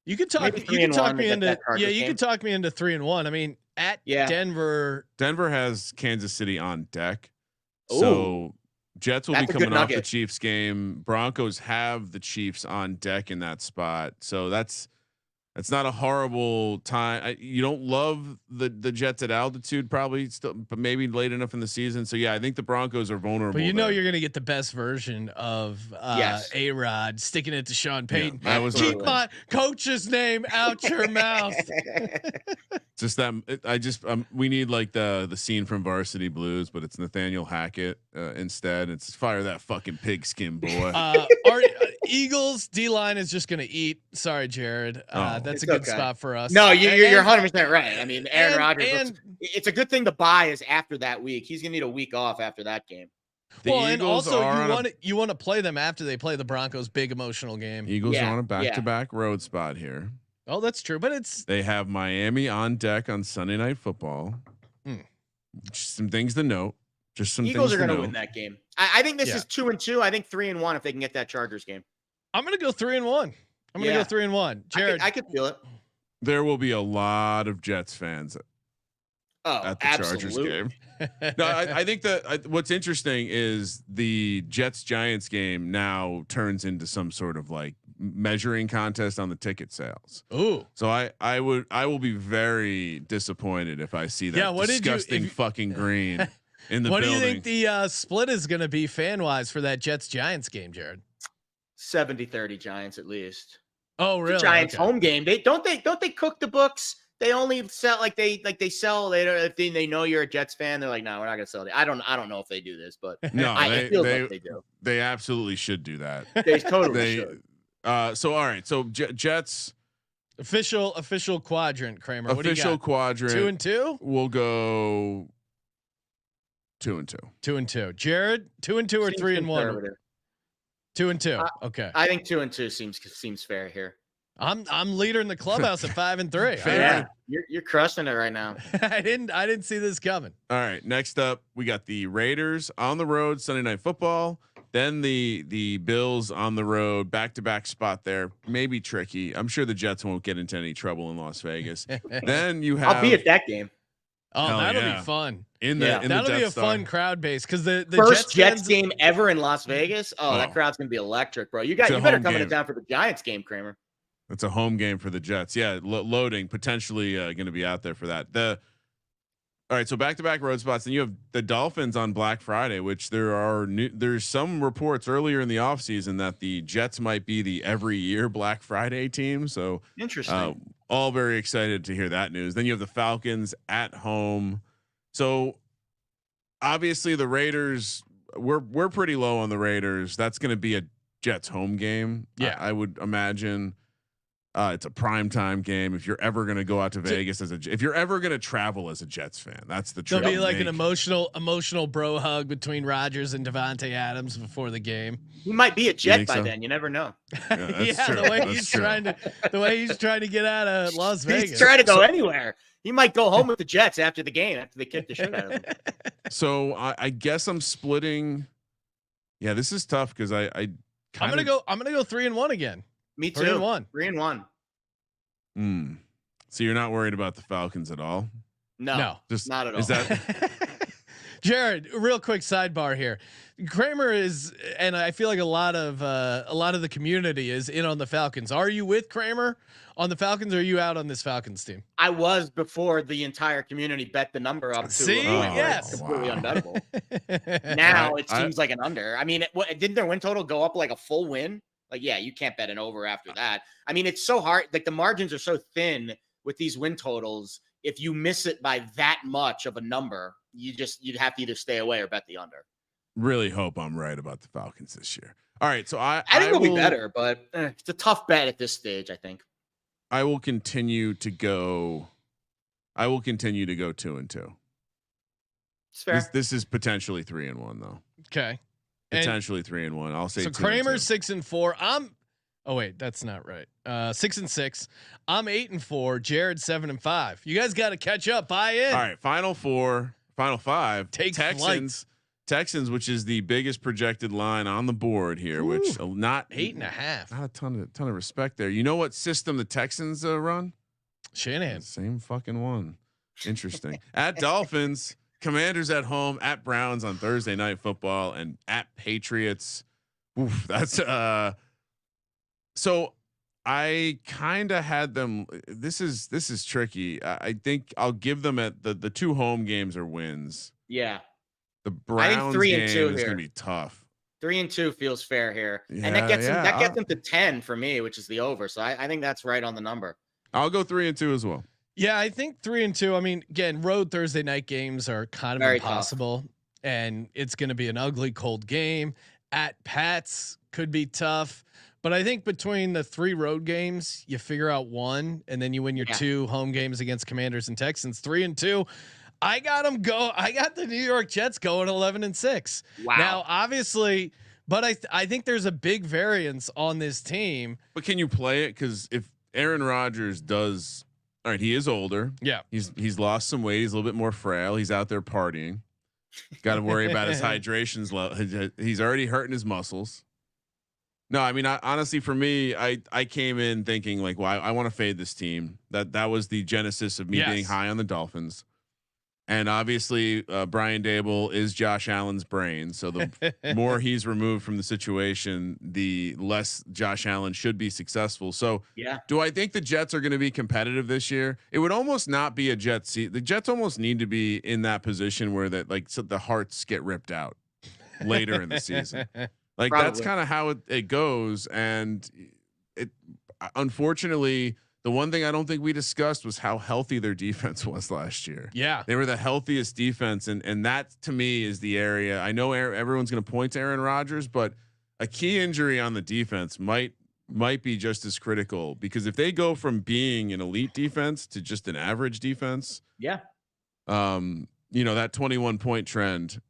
You could talk me into 3-1. I mean, at Denver has Kansas City on deck. So Jets will be coming off the Chiefs game. Broncos have the Chiefs on deck in that spot. So that's not a horrible time. You don't love the Jets at altitude, probably still, but maybe late enough in the season. So yeah, I think the Broncos are vulnerable. But you're going to get the best version of A-Rod sticking it to Sean Payton. Keep my coach's name out your mouth. Just that we need like the scene from Varsity Blues, but it's Nathaniel Hackett instead. It's fire that fucking pigskin boy. Our Eagles D-line is just going to eat. Sorry, Jared. That's a good spot for us. No, you're 100% right. I mean, Aaron Rodgers. It's a good thing the bye is after that week. He's gonna need a week off after that game. And also you want to play them after they play the Broncos' big emotional game. Eagles are on a back-to-back road spot here. Oh, that's true, but they have Miami on deck on Sunday Night Football. Just some things to note. Just some Eagles things are going to win that game. I think this is 2-2. I think 3-1 if they can get that Chargers game. I'm going to go 3-1. I'm going to go 3-1. Jared, I could feel it. There will be a lot of Jets fans at the Chargers game. No, I think that what's interesting is the Jets Giants game now turns into some sort of like measuring contest on the ticket sales. Ooh. So I will be very disappointed if I see that disgusting fucking green in the building. What do you think the split is going to be fan wise for that Jets Giants game, Jared? 70-30 Giants at least. Oh, really? The Giants home game. They don't cook the books. They only sell they sell. If they know you're a Jets fan, they're like, no, we're not gonna sell it. I don't know if they do this, but no, I feel like they do. They absolutely should do that. They totally should. So all right. So Jets official quadrant, Kramer. Official quadrant. 2-2. We'll go 2-2. 2-2. Jared, 2-2 or 3-1. 2-2. Okay. I think 2-2 seems fair here. I'm leader in the clubhouse at 5-3. Yeah, you're crushing it right now. I didn't see this coming. All right, next up we got the Raiders on the road Sunday Night Football. Then the Bills on the road, back-to-back spot there. Maybe tricky. I'm sure the Jets won't get into any trouble in Las Vegas. Then you have. I'll be at that game. Oh, that'll be fun. That'll be a fun crowd base because the first Jets game ever in Las Vegas. Oh, that crowd's gonna be electric, bro. You better come into town for the Giants game, Kramer. It's a home game for the Jets. Yeah, loading potentially going to be out there for that. All right, so back-to-back road spots, and you have the Dolphins on Black Friday, which there's some reports earlier in the offseason that the Jets might be the every year Black Friday team. So interesting. All very excited to hear that news. Then you have the Falcons at home. So obviously the Raiders, we're pretty low on the Raiders. That's going to be a Jets home game. Yeah, I would imagine. It's a primetime game. If you're ever going to go out to Vegas if you're ever going to travel as a Jets fan, that's the truth. There'll be like an emotional bro hug between Rodgers and Devontae Adams before the game. He might be a Jet by then. You never know. Yeah, the way he's trying to get out of Las Vegas. He's trying to go anywhere. He might go home with the Jets after the game after they kick the shit out of him. So I guess I'm splitting. Yeah, this is tough because I'm gonna go 3-1 again. Me too. 3-1. 3-1. So you're not worried about the Falcons at all? No, just not at all. Is that Jared? Real quick sidebar here. Kramer is, and I feel like a lot of the community is in on the Falcons. Are you with Kramer on the Falcons, or are you out on this Falcons team? I was before the entire community bet the number up to. See, yes, completely unbettable. Now it seems like an under. I mean, didn't their win total go up like a full win? Like, yeah, you can't bet an over after that. I mean, it's so hard. Like the margins are so thin with these win totals. If you miss it by that much of a number, you'd have to either stay away or bet the under. Really hope I'm right about the Falcons this year. All right, so I think it'll be better, but it's a tough bet at this stage, I think. I will continue to go 2-2. It's fair. This is potentially 3-1 though. Okay. Potentially 3-1. I'll say. So Kramer's 6-4. Oh wait, that's not right. 6-6. I'm 8-4. Jared 7-5. You guys got to catch up. Buy in. All right. Final 5. Take Texans, which is the biggest projected line on the board here. Ooh, which not 8.5. Not a ton of respect there. You know what system the Texans run? Shanahan. Same fucking one. Interesting. At Dolphins. Commanders at home, at Browns on Thursday Night Football, and at Patriots. Oof, that's so I kind of had them. This is tricky. I think I'll give them at the 2 home games are wins. Yeah. The Browns game is going to be tough. 3-2 feels fair here. Yeah, and that gets them to 10 for me, which is the over. So I think that's right on the number. I'll go 3-2 as well. Yeah, I think 3-2. I mean, again, road Thursday night games are kind of very impossible, and it's going to be an ugly, cold game. At Pats could be tough, but I think between the 3 road games, you figure out one, and then you win your 2 home games against Commanders and Texans. 3-2. I got them go. I got the New York Jets going 11-6. Wow. Now, obviously, but I think there's a big variance on this team. But can you play it? Because if Aaron Rodgers does. All right, he is older. Yeah, he's lost some weight. He's a little bit more frail. He's out there partying. Got to worry about his hydrations level. He's already hurting his muscles. No, I mean, honestly, for me, I came in thinking like, well, I want to fade this team. That was the genesis of me being high on the Dolphins. And obviously, Brian Dable is Josh Allen's brain. So the more he's removed from the situation, the less Josh Allen should be successful. So do I think the Jets are going to be competitive this year? It would almost not be a Jets seat. The Jets almost need to be in that position where so the hearts get ripped out later in the season. Like that's kind of how it goes. And it, unfortunately, the one thing I don't think we discussed was how healthy their defense was last year. Yeah, they were the healthiest defense, and that to me is the area. I know everyone's going to point to Aaron Rodgers, but a key injury on the defense might be just as critical, because if they go from being an elite defense to just an average defense, that 21 point trend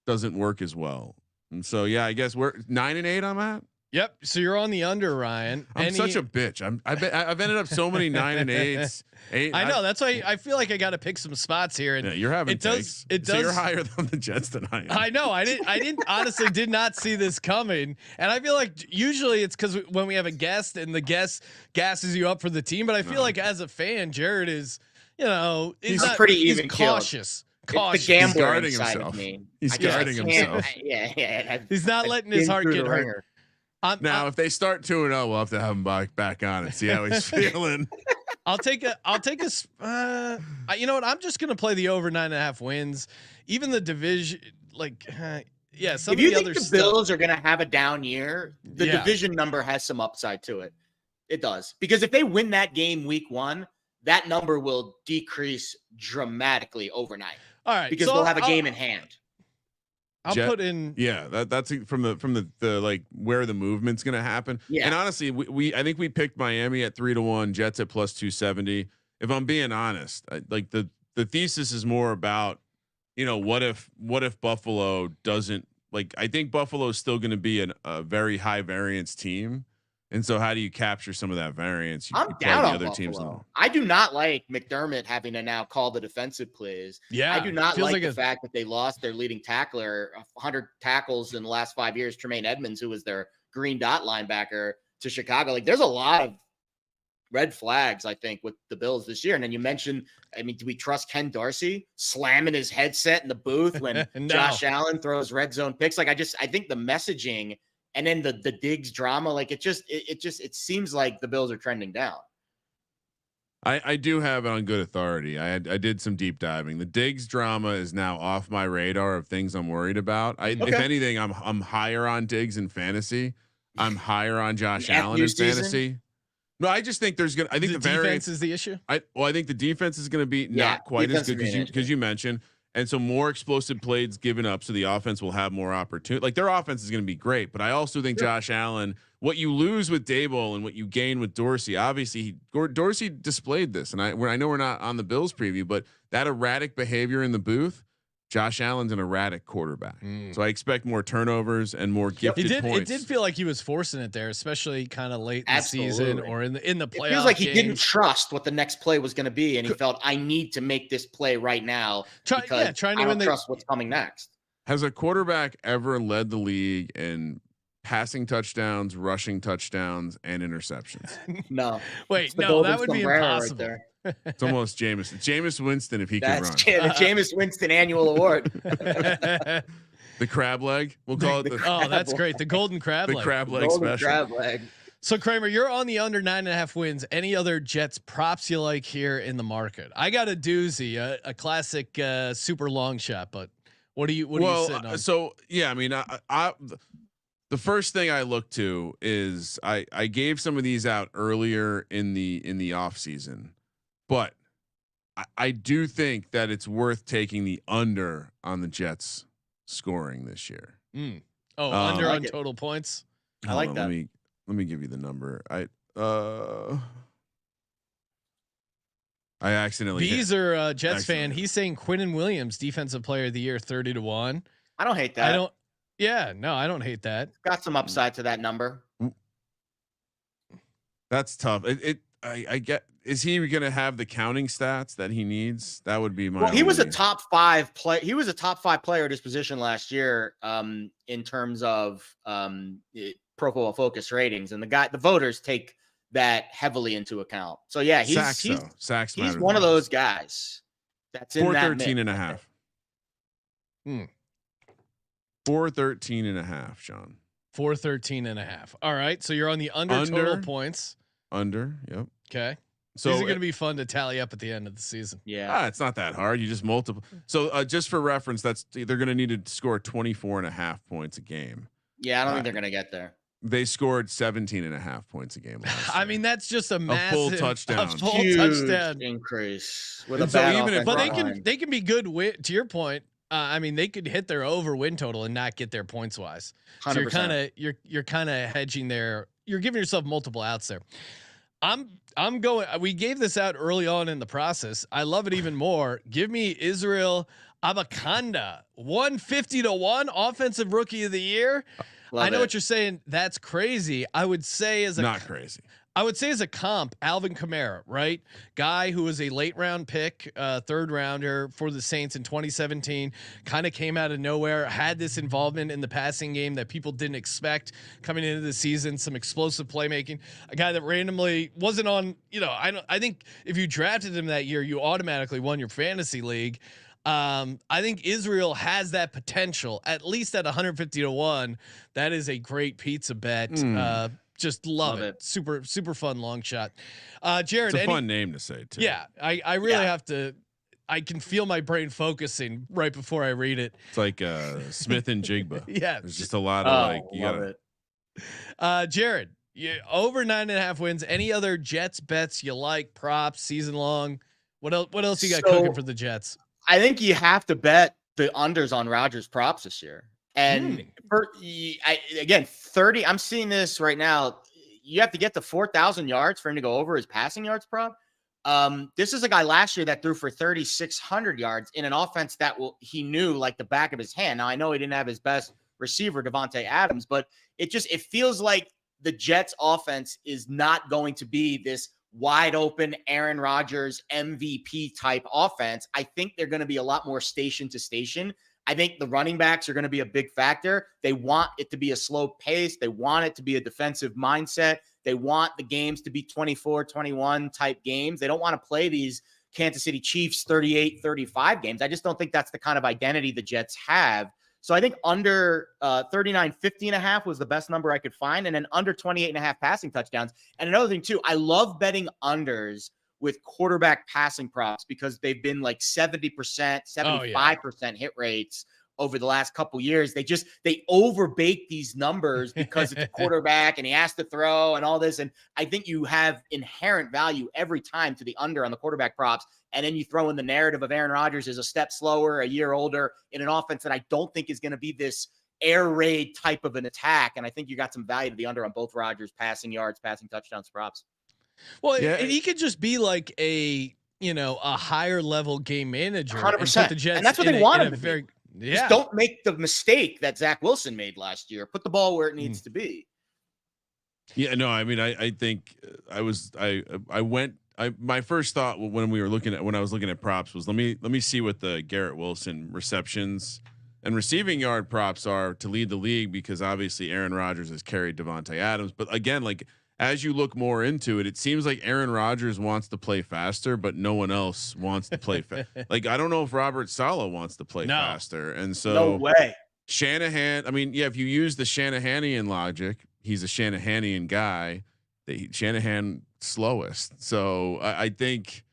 doesn't work as well. And so, I guess we're 9-8 on that. Yep. So you're on the under, Ryan. I'm such a bitch. I've ended up so many 9 and 8s. I know. That's why I feel like I got to pick some spots here. And yeah, you're having takes. It does. So you're higher than the Jets than I am. I know. I didn't honestly did not see this coming. And I feel like usually it's because when we have a guest and the guest gasses you up for the team. But I feel like as a fan, Jared is, he's pretty even. He's cautious. It's the gambler he's guarding inside himself. Of me. He's guarding himself. Yeah. He's not letting his heart get hurt. Now, if they start 2-0, we'll have to have him back on and see how he's feeling. I'll take a. You know what? I'm just gonna play the over 9.5 wins. Even the division, yeah. Some if you of the think other the Bills are gonna have a down year, the division number has some upside to it. It does, because if they win that game week 1, that number will decrease dramatically overnight. All right, because they'll have a game in hand. I'll put in. Yeah, that's from the like where the movement's gonna happen. Yeah, and honestly, I think we picked Miami at 3-1, Jets at +270. If I'm being honest, like the thesis is more about, what if Buffalo doesn't I think Buffalo is still gonna be a very high variance team. And so, how do you capture some of that variance? I'm down on other teams. I do not like McDermott having to now call the defensive plays. Yeah, I do not like the fact that they lost their leading tackler, 100 tackles in the last 5 years, Tremaine Edmonds, who was their green dot linebacker, to Chicago. There's a lot of red flags, I think, with the Bills this year. And then you mentioned, do we trust Ken Dorsey slamming his headset in the booth when Josh Allen throws red zone picks? I think the messaging. And then the Diggs drama, it seems like the Bills are trending down. I do have it on good authority. I did some deep diving. The Diggs drama is now off my radar of things I'm worried about. If anything, I'm higher on Diggs in fantasy. I'm higher on Josh Allen in fantasy. No, I just think there's I think the defense is the issue. I think the defense is going to be not quite as good because you mentioned. And so more explosive plays given up, so the offense will have more opportunity. Their offense is going to be great, but I also think Josh Allen, what you lose with Dable and what you gain with Dorsey, obviously Dorsey displayed this, and I know we're not on the Bills preview, but that erratic behavior in the booth, Josh Allen's an erratic quarterback, so I expect more turnovers and more gifted points. It did feel like he was forcing it there, especially kind of late in the season or in the playoffs. It feels like he didn't trust what the next play was going to be, and he felt, I need to make this play right now because I don't trust what's coming next. Has a quarterback ever led the league in passing touchdowns, rushing touchdowns, and interceptions? No. Wait, no, that would be impossible. Right there. It's almost Jameis Winston if he can run. That's the Jameis Winston annual award. The crab leg. We'll call it the. Oh, that's great. The golden crab leg. The crab leg special. Crab leg. So Kramer, you're on the under 9.5 wins. Any other Jets props you like here in the market? I got a doozy, a classic super long shot. But what are you sitting on? So yeah, the first thing I look to is I gave some of these out earlier in the off season. But I do think that it's worth taking the under on the Jets scoring this year. Under on total points. I like that. Let me give you the number. I accidentally. Beezer, Jets fan. He's saying Quinnen Williams, defensive player of the year, 30-1. I don't hate that. I don't hate that. Got some upside to that number. That's tough. I get. Is he going to have the counting stats that he needs? That would be my. Well, he was a top 5 play. He was a top 5 player at his position last year, in terms of Pro Football Focus ratings, and the voters take that heavily into account. So yeah, he's one of those guys. That's in 413.5. 413.5, Sean. 413.5. All right, so you're on the under total points. Under, yep. Okay. So these are going to be fun to tally up at the end of the season. Yeah. It's not that hard. You just multiply. So just for reference, they're going to need to score 24.5 points a game. Yeah, I don't think they're going to get there. They scored 17.5 points a game. I mean, that's just a massive full touchdown. A full touchdown increase with a bad offense. But they can be good to your point. They could hit their over win total and not get there points wise. So 100%. you're kind of hedging there. You're giving yourself multiple outs there. I'm going. We gave this out early on in the process. I love it even more. Give me Israel Abakanda, 150-1 offensive rookie of the year. I know what you're saying. That's crazy. I would say not crazy. I would say as a comp, Alvin Kamara, right? Guy who was a late round pick, third rounder for the Saints in 2017, kind of came out of nowhere, had this involvement in the passing game that people didn't expect coming into the season, some explosive playmaking, a guy that randomly wasn't on, I think if you drafted him that year, you automatically won your fantasy league. I think Israel has that potential, at least at 150-1. That is a great pizza bet. Just love it. Super fun long shot. Jared, it's a fun name to say too. Yeah, I really have to. I can feel my brain focusing right before I read it. It's like Smith and Jigba. Yeah, there's just a lot of you gotta. Jared, over 9.5 wins. Any other Jets bets you like? Props, season long. What else you got cooking for the Jets? I think you have to bet the unders on Rodgers props this year. And again, 30, I'm seeing this right now. You have to get to 4,000 yards for him to go over his passing yards prop. This is a guy last year that threw for 3,600 yards in an offense that he knew like the back of his hand. Now I know he didn't have his best receiver, Devontae Adams, but it feels like the Jets offense is not going to be this wide open Aaron Rodgers MVP type offense. I think they're going to be a lot more station to station. I think the running backs are going to be a big factor. They want it to be a slow pace. They want it to be a defensive mindset. They want the games to be 24-21 type games. They don't want to play these Kansas City Chiefs 38-35 games. I just don't think that's the kind of identity the Jets have. So I think under 39.50.5 was the best number I could find. And then under 28.5 passing touchdowns. And another thing too, I love betting unders with quarterback passing props because they've been like 70%, 75% hit rates over the last couple years. They overbake these numbers because it's a quarterback and he has to throw and all this. And I think you have inherent value every time to the under on the quarterback props. And then you throw in the narrative of Aaron Rodgers is a step slower, a year older in an offense that I don't think is going to be this air raid type of an attack. And I think you got some value to the under on both Rodgers passing yards, passing touchdowns props. Well, he could just be like a higher level game manager. 100%. And that's what they want him to be. Just don't make the mistake that Zach Wilson made last year. Put the ball where it needs to be. Yeah, no, I mean, I think my first thought when I was looking at props was let me see what the Garrett Wilson receptions and receiving yard props are to lead the league, because obviously Aaron Rodgers has carried Devontae Adams. But again, like, as you look more into it, it seems like Aaron Rodgers wants to play faster, but no one else wants to play like, I don't know if Robert Saleh wants to play faster. And so no way. Shanahan, I mean, yeah, if you use the Shanahanian logic, he's a Shanahanian guy. Shanahan slowest. So I think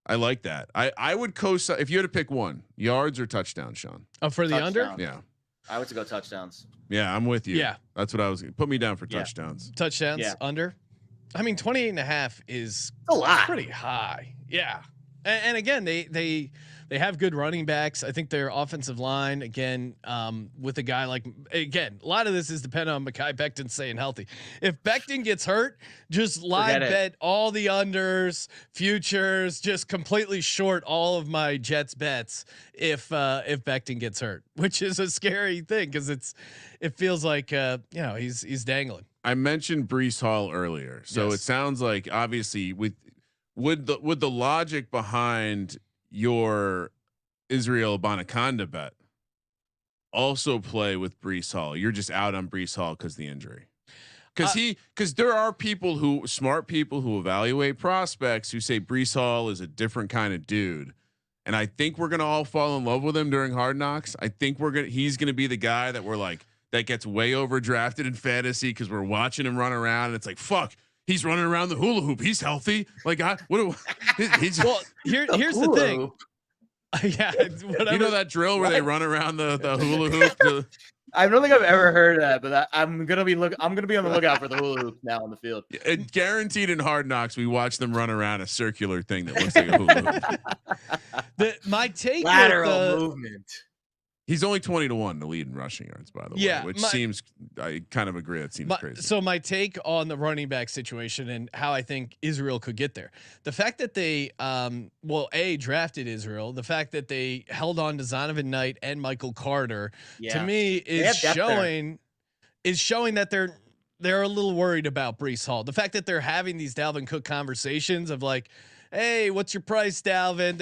I like that. I would if you had to pick one, yards or touchdowns, Sean. Oh, for the under? Yeah. I would go touchdowns. Yeah, I'm with you. Yeah. That's what I was. Put me down for touchdowns. Touchdowns under. I mean, 28.5 is a lot. Pretty high. Yeah. And again, they have good running backs. I think their offensive line, again, with a guy like, again, a lot of this is dependent on Mekhi Becton staying healthy. If Becton gets hurt, just live bet all the unders, futures, just completely short all of my Jets bets if Becton gets hurt, which is a scary thing because it feels like he's dangling. I mentioned Breece Hall earlier, so it sounds like obviously would the logic behind your Israel Abanikanda bet also play with Breece Hall? You're just out on Breece Hall because the injury. Because there are smart people who evaluate prospects who say Breece Hall is a different kind of dude, and I think we're gonna all fall in love with him during Hard Knocks. I think he's gonna be the guy that we're like that gets way overdrafted in fantasy because we're watching him run around and it's like, fuck, he's running around the hula hoop. He's healthy. Like, here's the thing. Yeah, you know that drill where they run around the hula hoop. I don't think I've ever heard of that, but I'm gonna be on the lookout for the hula hoop now on the field. And guaranteed in Hard Knocks, we watch them run around a circular thing that looks like a hula hoop. My take lateral movement. He's only 20-1 to lead in rushing yards, by the way, which seems, I kind of agree. It seems crazy. So my take on the running back situation and how I think Israel could get there, the fact that they, drafted Israel, the fact that they held on to Zonovan Knight and Michael Carter, to me is showing is showing that they're a little worried about Breece Hall. The fact that they're having these Dalvin Cook conversations of like, hey, what's your price, Dalvin?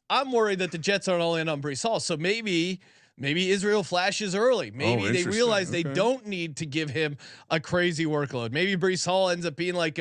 I'm worried that the Jets aren't all in on Breece Hall. So maybe Israel flashes early. Maybe they realize they don't need to give him a crazy workload. Maybe Breece Hall ends up being like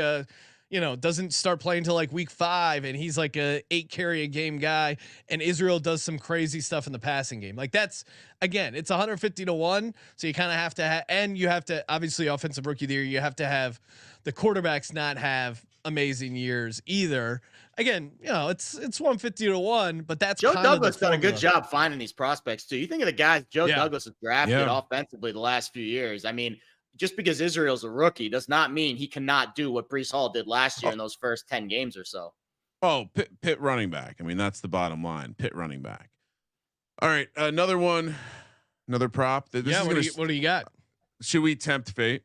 doesn't start playing till like week 5 and he's like a 8 carry a game guy and Israel does some crazy stuff in the passing game. Like that's, again, it's 150 to 1. So you kind of have to and you have to, obviously offensive rookie of the year, you have to have the quarterbacks not have amazing years either. Again, it's 150 to 1, but that's Joe Douglas done a good job finding these prospects too. You think of the guys Joe Douglas has drafted offensively the last few years. I mean, just because Israel's a rookie does not mean he cannot do what Breece Hall did last year in those first 10 games or so. Oh, Pitt running back. I mean, that's the bottom line. Pitt running back. All right, another prop. What do you got? Should we tempt fate?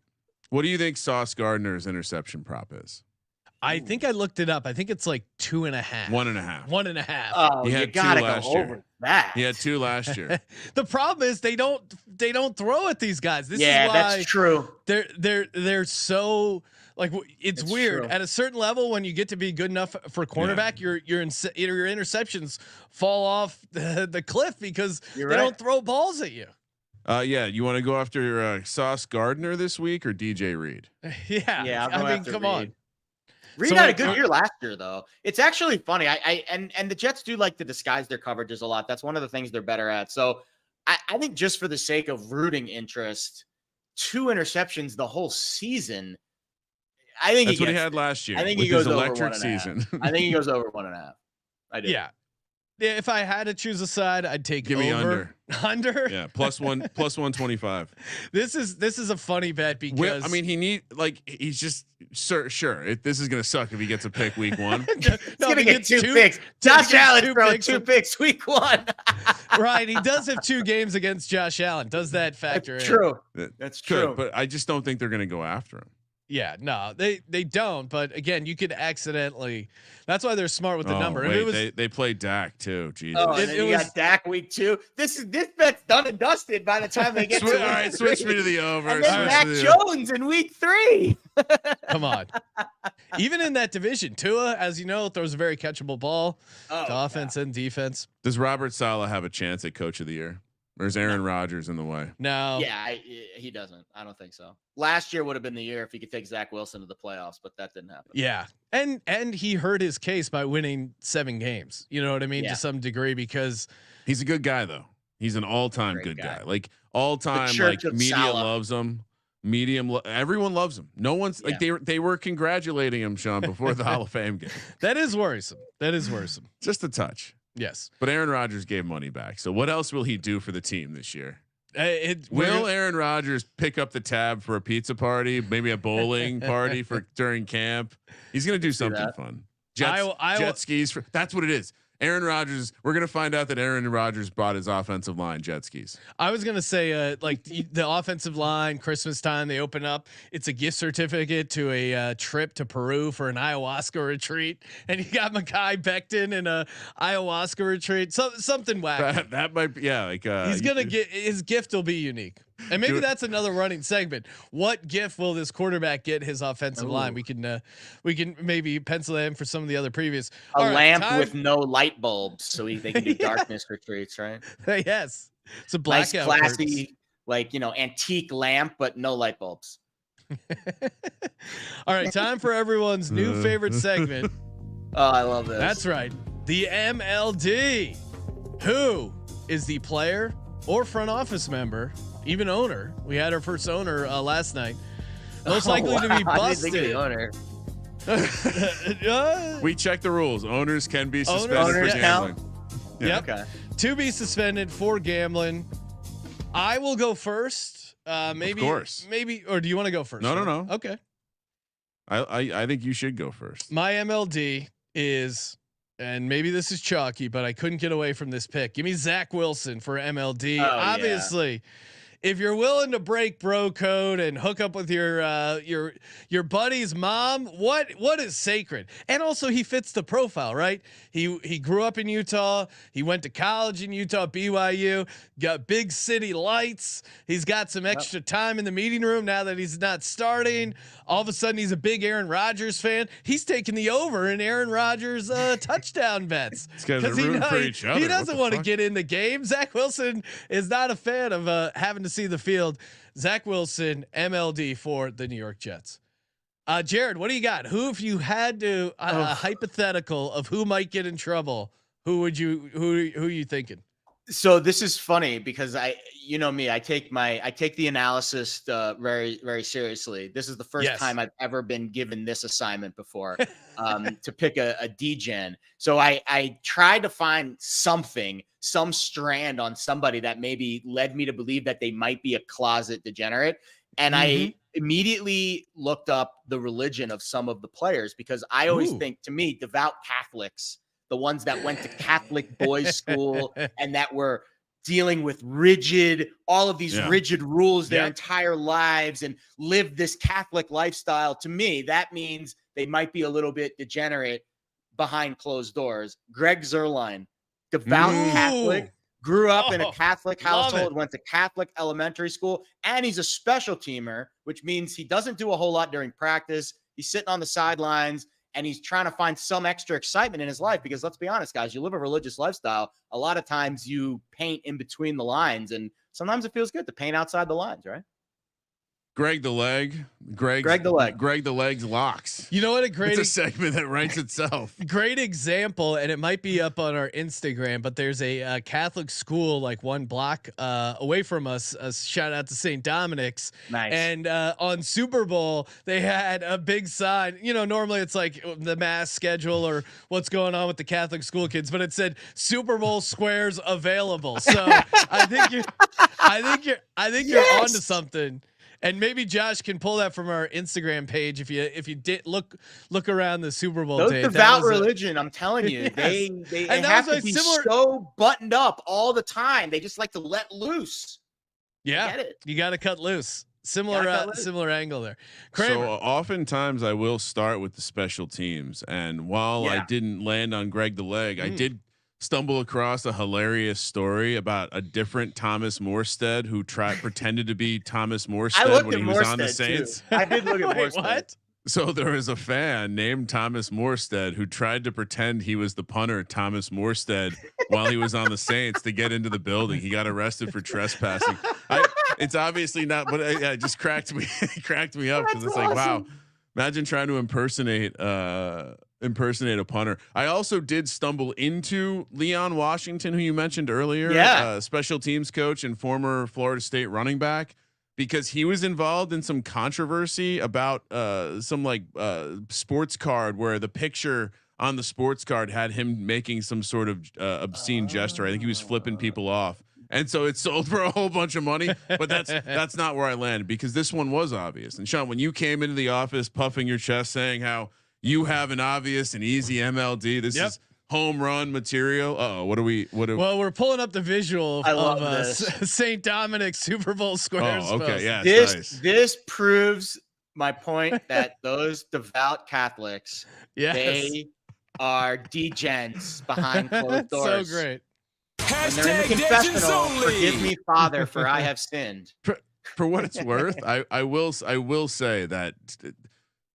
What do you think Sauce Gardner's interception prop is? I think I looked it up. I think it's like 2.5. 1.5. 1.5. Oh, you gotta go over that. He had 2 last year. The problem is they don't throw at these guys. This is why that's true. They're so like it's weird true. At a certain level when you get to be good enough for cornerback, your interceptions fall off the cliff because they don't throw balls at you. You want to go after Sauce Gardner this week or DJ Reed? Yeah. I mean, come on. Reed had a good year last year, though. It's actually funny. And the Jets do like to disguise their coverages a lot. That's one of the things they're better at. So I think just for the sake of rooting interest, 2 interceptions the whole season. I think that's what he had last year. I think with he goes his over electric season. I think he goes over 1.5. I do. Yeah. If I had to choose a side, I'd take Give me under. Under? Yeah, plus 125. This is a funny bet because I mean he's just sure. This is gonna suck if he gets a pick week 1. He's gonna get 2 picks. Josh Allen throwing 2 picks week 1. Right, he does have 2 games against Josh Allen. Does that factor in? True. That's true. But I just don't think they're gonna go after him. Yeah, no, they don't. But again, you could accidentally. That's why they're smart with the number. Wait, they play Dak too. Jesus. Oh, and then you got Dak week 2. This bet's done and dusted by the time they get to all right, switch me to the over. And then Mac Jones in week 3. Come on. Even in that division, Tua, as you know, throws a very catchable ball to offense and defense. Does Robert Saleh have a chance at Coach of the Year? Or is Aaron Rodgers in the way? No. Yeah, he doesn't. I don't think so. Last year would have been the year if he could take Zach Wilson to the playoffs, but that didn't happen. Yeah. And he hurt his case by winning 7 games. You know what I mean? To some degree, because he's a good guy though. He's an all-time good guy. Like all-time, like media loves him. Everyone loves him. No one's like they were congratulating him, Sean, before the Hall of Fame game. That is worrisome. Just a touch. Yes. But Aaron Rodgers gave money back. So what else will he do for the team this year? Will Aaron Rodgers pick up the tab for a pizza party, maybe a bowling party during camp? He's going to do something fun. Jet skis. That's what it is. Aaron Rodgers. We're going to find out that Aaron Rodgers bought his offensive line jet skis. I was going to say like the offensive line, Christmas time, they open up. It's a gift certificate to a trip to Peru for an ayahuasca retreat. And you got Mekhi Becton in a ayahuasca retreat. Something wacky. That might be, he's going to get his gift will be unique. And maybe that's another running segment. What gift will this quarterback get his offensive line? We can maybe pencil that in for some of the other previous. A lamp with no light bulbs, so they can do darkness retreats, right? Yes, it's a blackout. Nice, classy, antique lamp, but no light bulbs. All right, time for everyone's new favorite segment. Oh, I love this. That's right, the MLD. Who is the player or front office member? Even owner. We had our first owner last night. Most likely to be busted. We check the rules. Owners can be suspended for gambling. Yep. Okay. To be suspended for gambling. I will go first. Maybe. Of course. Maybe. Or do you want to go first? No. Okay. I think you should go first. My MLD is. And maybe this is chalky, but I couldn't get away from this pick. Give me Zach Wilson for MLD. Obviously, if you're willing to break bro code and hook up with your buddy's mom, what is sacred? And also he fits the profile, right? He grew up in Utah. He went to college in Utah, BYU, got big city lights. He's got some extra time in the meeting room now that he's not starting. All of a sudden he's a big Aaron Rodgers fan. He's taking the over in Aaron Rodgers touchdown bets because he doesn't want to get in the game. Zach Wilson is not a fan of having to see the field. Zach Wilson, MLD for the New York Jets. Jared, what do you got? Who, if you had to hypothetical of who might get in trouble, who are you thinking? So this is funny because you know me, I take the analysis very, very seriously. This is the first time I've ever been given this assignment before, to pick a DGen. So I tried to find some strand on somebody that maybe led me to believe that they might be a closet degenerate. And I immediately looked up the religion of some of the players, because I always think, to me, devout Catholics, the ones that went to Catholic boys school and that were dealing with all of these rigid rules their entire lives and lived this Catholic lifestyle. To me, that means they might be a little bit degenerate behind closed doors. Greg Zuerlein, devout Catholic, grew up in a Catholic household, went to Catholic elementary school, and he's a special teamer, which means he doesn't do a whole lot during practice. He's sitting on the sidelines, and he's trying to find some extra excitement in his life, because let's be honest, guys, you live a religious lifestyle. A lot of times you paint in between the lines, and sometimes it feels good to paint outside the lines, right? Greg the Leg's locks. You know what? It's a segment that writes itself. Great example, and it might be up on our Instagram, but there's a Catholic school like one block away from us. Shout out to St. Dominic's. Nice. And on Super Bowl, they had a big sign. You know, normally it's like the mass schedule or what's going on with the Catholic school kids, but it said Super Bowl squares available. So I think you're onto something. And maybe Josh can pull that from our Instagram page if you did look around the Super Bowl. Those day. Devout religion, I'm telling you, they have to be so buttoned up all the time. They just like to let loose. Yeah, you got to cut loose. Similar angle there. Kramer. So oftentimes I will start with the special teams, and while I didn't land on Greg the Leg, I did stumble across a hilarious story about a different Thomas Morstead who pretended to be Thomas Morstead when he was on the Saints. I did look at Morstead. What? So there was a fan named Thomas Morstead who tried to pretend he was the punter Thomas Morstead while he was on the Saints to get into the building. He got arrested for trespassing. It's obviously not, but it just cracked me up, because it's like, wow, imagine trying to impersonate a punter. I also did stumble into Leon Washington, who you mentioned earlier, special teams coach and former Florida State running back, because he was involved in some controversy about some sports card where the picture on the sports card had him making some sort of obscene gesture. I think he was flipping people off. And so it sold for a whole bunch of money, but that's not where I landed, because this one was obvious. And Sean, when you came into the office puffing your chest saying how you have an obvious and easy MLD, this is home run material. Well, we're pulling up the visual of St. Dominic's Super Bowl squares. Oh, okay. Yeah. This proves my point that those devout Catholics, they are degens behind closed doors. So great. When they're in the confessional, forgive me, Father, for I have sinned. For what it's worth, I will say that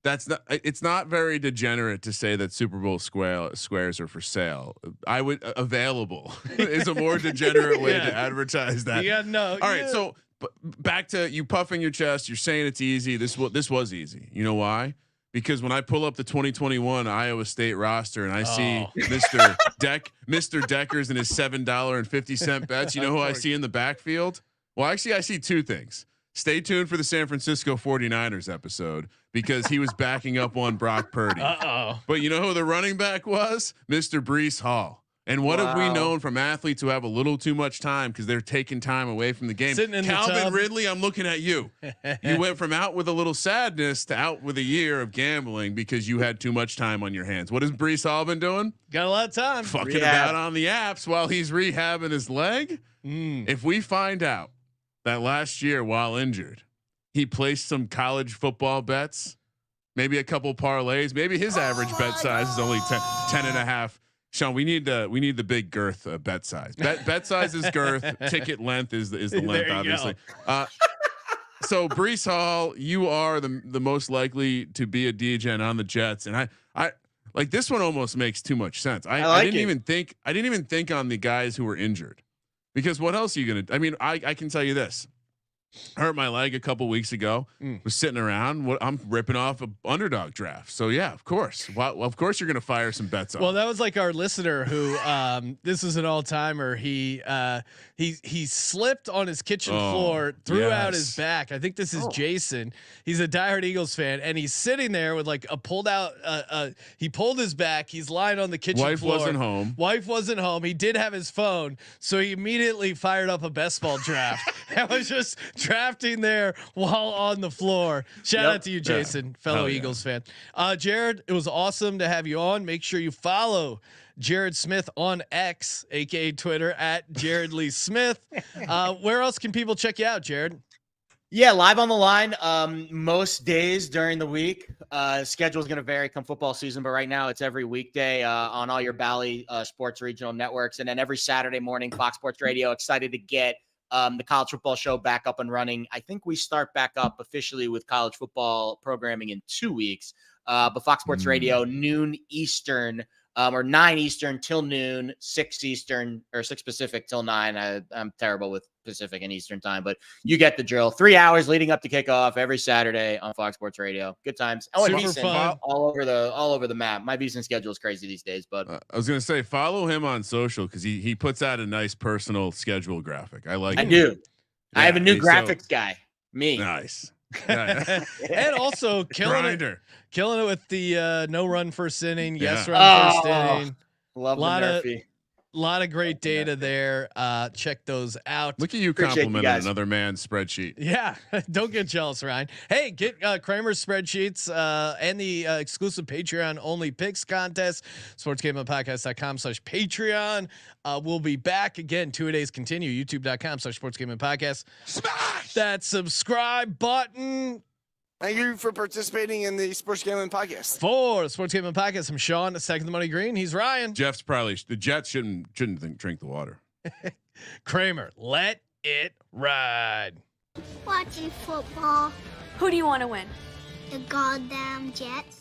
it's not very degenerate to say that Super Bowl squares are for sale. Available is a more degenerate way to advertise that. All right. So back to you puffing your chest. You're saying it's easy. This was easy. You know why? Because when I pull up the 2021 Iowa State roster and I see Mr. Deckers and his $7.50 bets, you know who I see in the backfield? Well, actually, I see two things. Stay tuned for the San Francisco 49ers episode, because he was backing up on Brock Purdy. But you know who the running back was? Mr. Breece Hall. And what have we known from athletes who have a little too much time because they're taking time away from the game? Calvin Ridley, I'm looking at you. You went from out with a little sadness to out with a year of gambling because you had too much time on your hands. What has Breece Hall been doing? Got a lot of time. Fucking about on the apps while he's rehabbing his leg. If we find out that last year while injured, he placed some college football bets, maybe a couple parlays, maybe his average bet size is only 10 and a half. Sean, we need the big girth bet size. Bet size is girth. Ticket length is the length, obviously. So Breece Hall, you are the most likely to be a DGen on the Jets, and I like this one almost makes too much sense. I didn't even think on the guys who were injured, because what else are you gonna? I mean, I can tell you this. I hurt my leg a couple weeks ago. Was sitting around. I'm ripping off a underdog draft. So yeah, of course. Well, of course you're going to fire some bets on. Well, that was like our listener who this is an all timer. He slipped on his kitchen floor, threw out his back. I think this is Jason. He's a diehard Eagles fan, and he's sitting there with like a pulled out. He pulled his back. He's lying on the kitchen floor. Wife wasn't home. He did have his phone, so he immediately fired up a best ball draft. That was just drafting there while on the floor. Shout out to you, Jason, fellow Eagles fan. Jared, it was awesome to have you on. Make sure you follow Jared Smith on X, aka Twitter, at Jared Lee Smith. Where else can people check you out, Jared? Yeah, live on the line most days during the week. Schedule is going to vary come football season, but right now it's every weekday on all your Bally Sports regional networks, and then every Saturday morning, Fox Sports Radio. Excited to get the college football show back up and running. I think we start back up officially with college football programming in 2 weeks. But Fox Sports Radio, noon Eastern, or 9 Eastern till noon, 6 Eastern or 6 Pacific till 9. I'm terrible with Pacific and Eastern time, but you get the drill. 3 hours leading up to kickoff every Saturday on Fox Sports Radio. Good times. Oh, and VSiN, all over the map. My VSiN schedule is crazy these days, but I was gonna say follow him on social because he puts out a nice personal schedule graphic. I like. I do. I have a new graphics guy. Me. Nice. And also killing it with the no run first inning, yes run first inning. Love the lot of great data there. Check those out. Look at you complimenting another man's spreadsheet. Yeah, don't get jealous, Ryan. Hey, get Kramer's spreadsheets and the exclusive Patreon only picks contest. sportsgamblingpodcast.com/Patreon. We'll be back again. 2-a-days continue. YouTube.com/sportsgamblingpodcast. Smash that subscribe button. Thank you for participating in the Sports Gambling Podcast. For the Sports Gambling Podcast, I'm Sean, second the money green. He's Ryan. Jeff's probably the Jets shouldn't drink the water. Kramer, let it ride. Watching football. Who do you want to win? The goddamn Jets.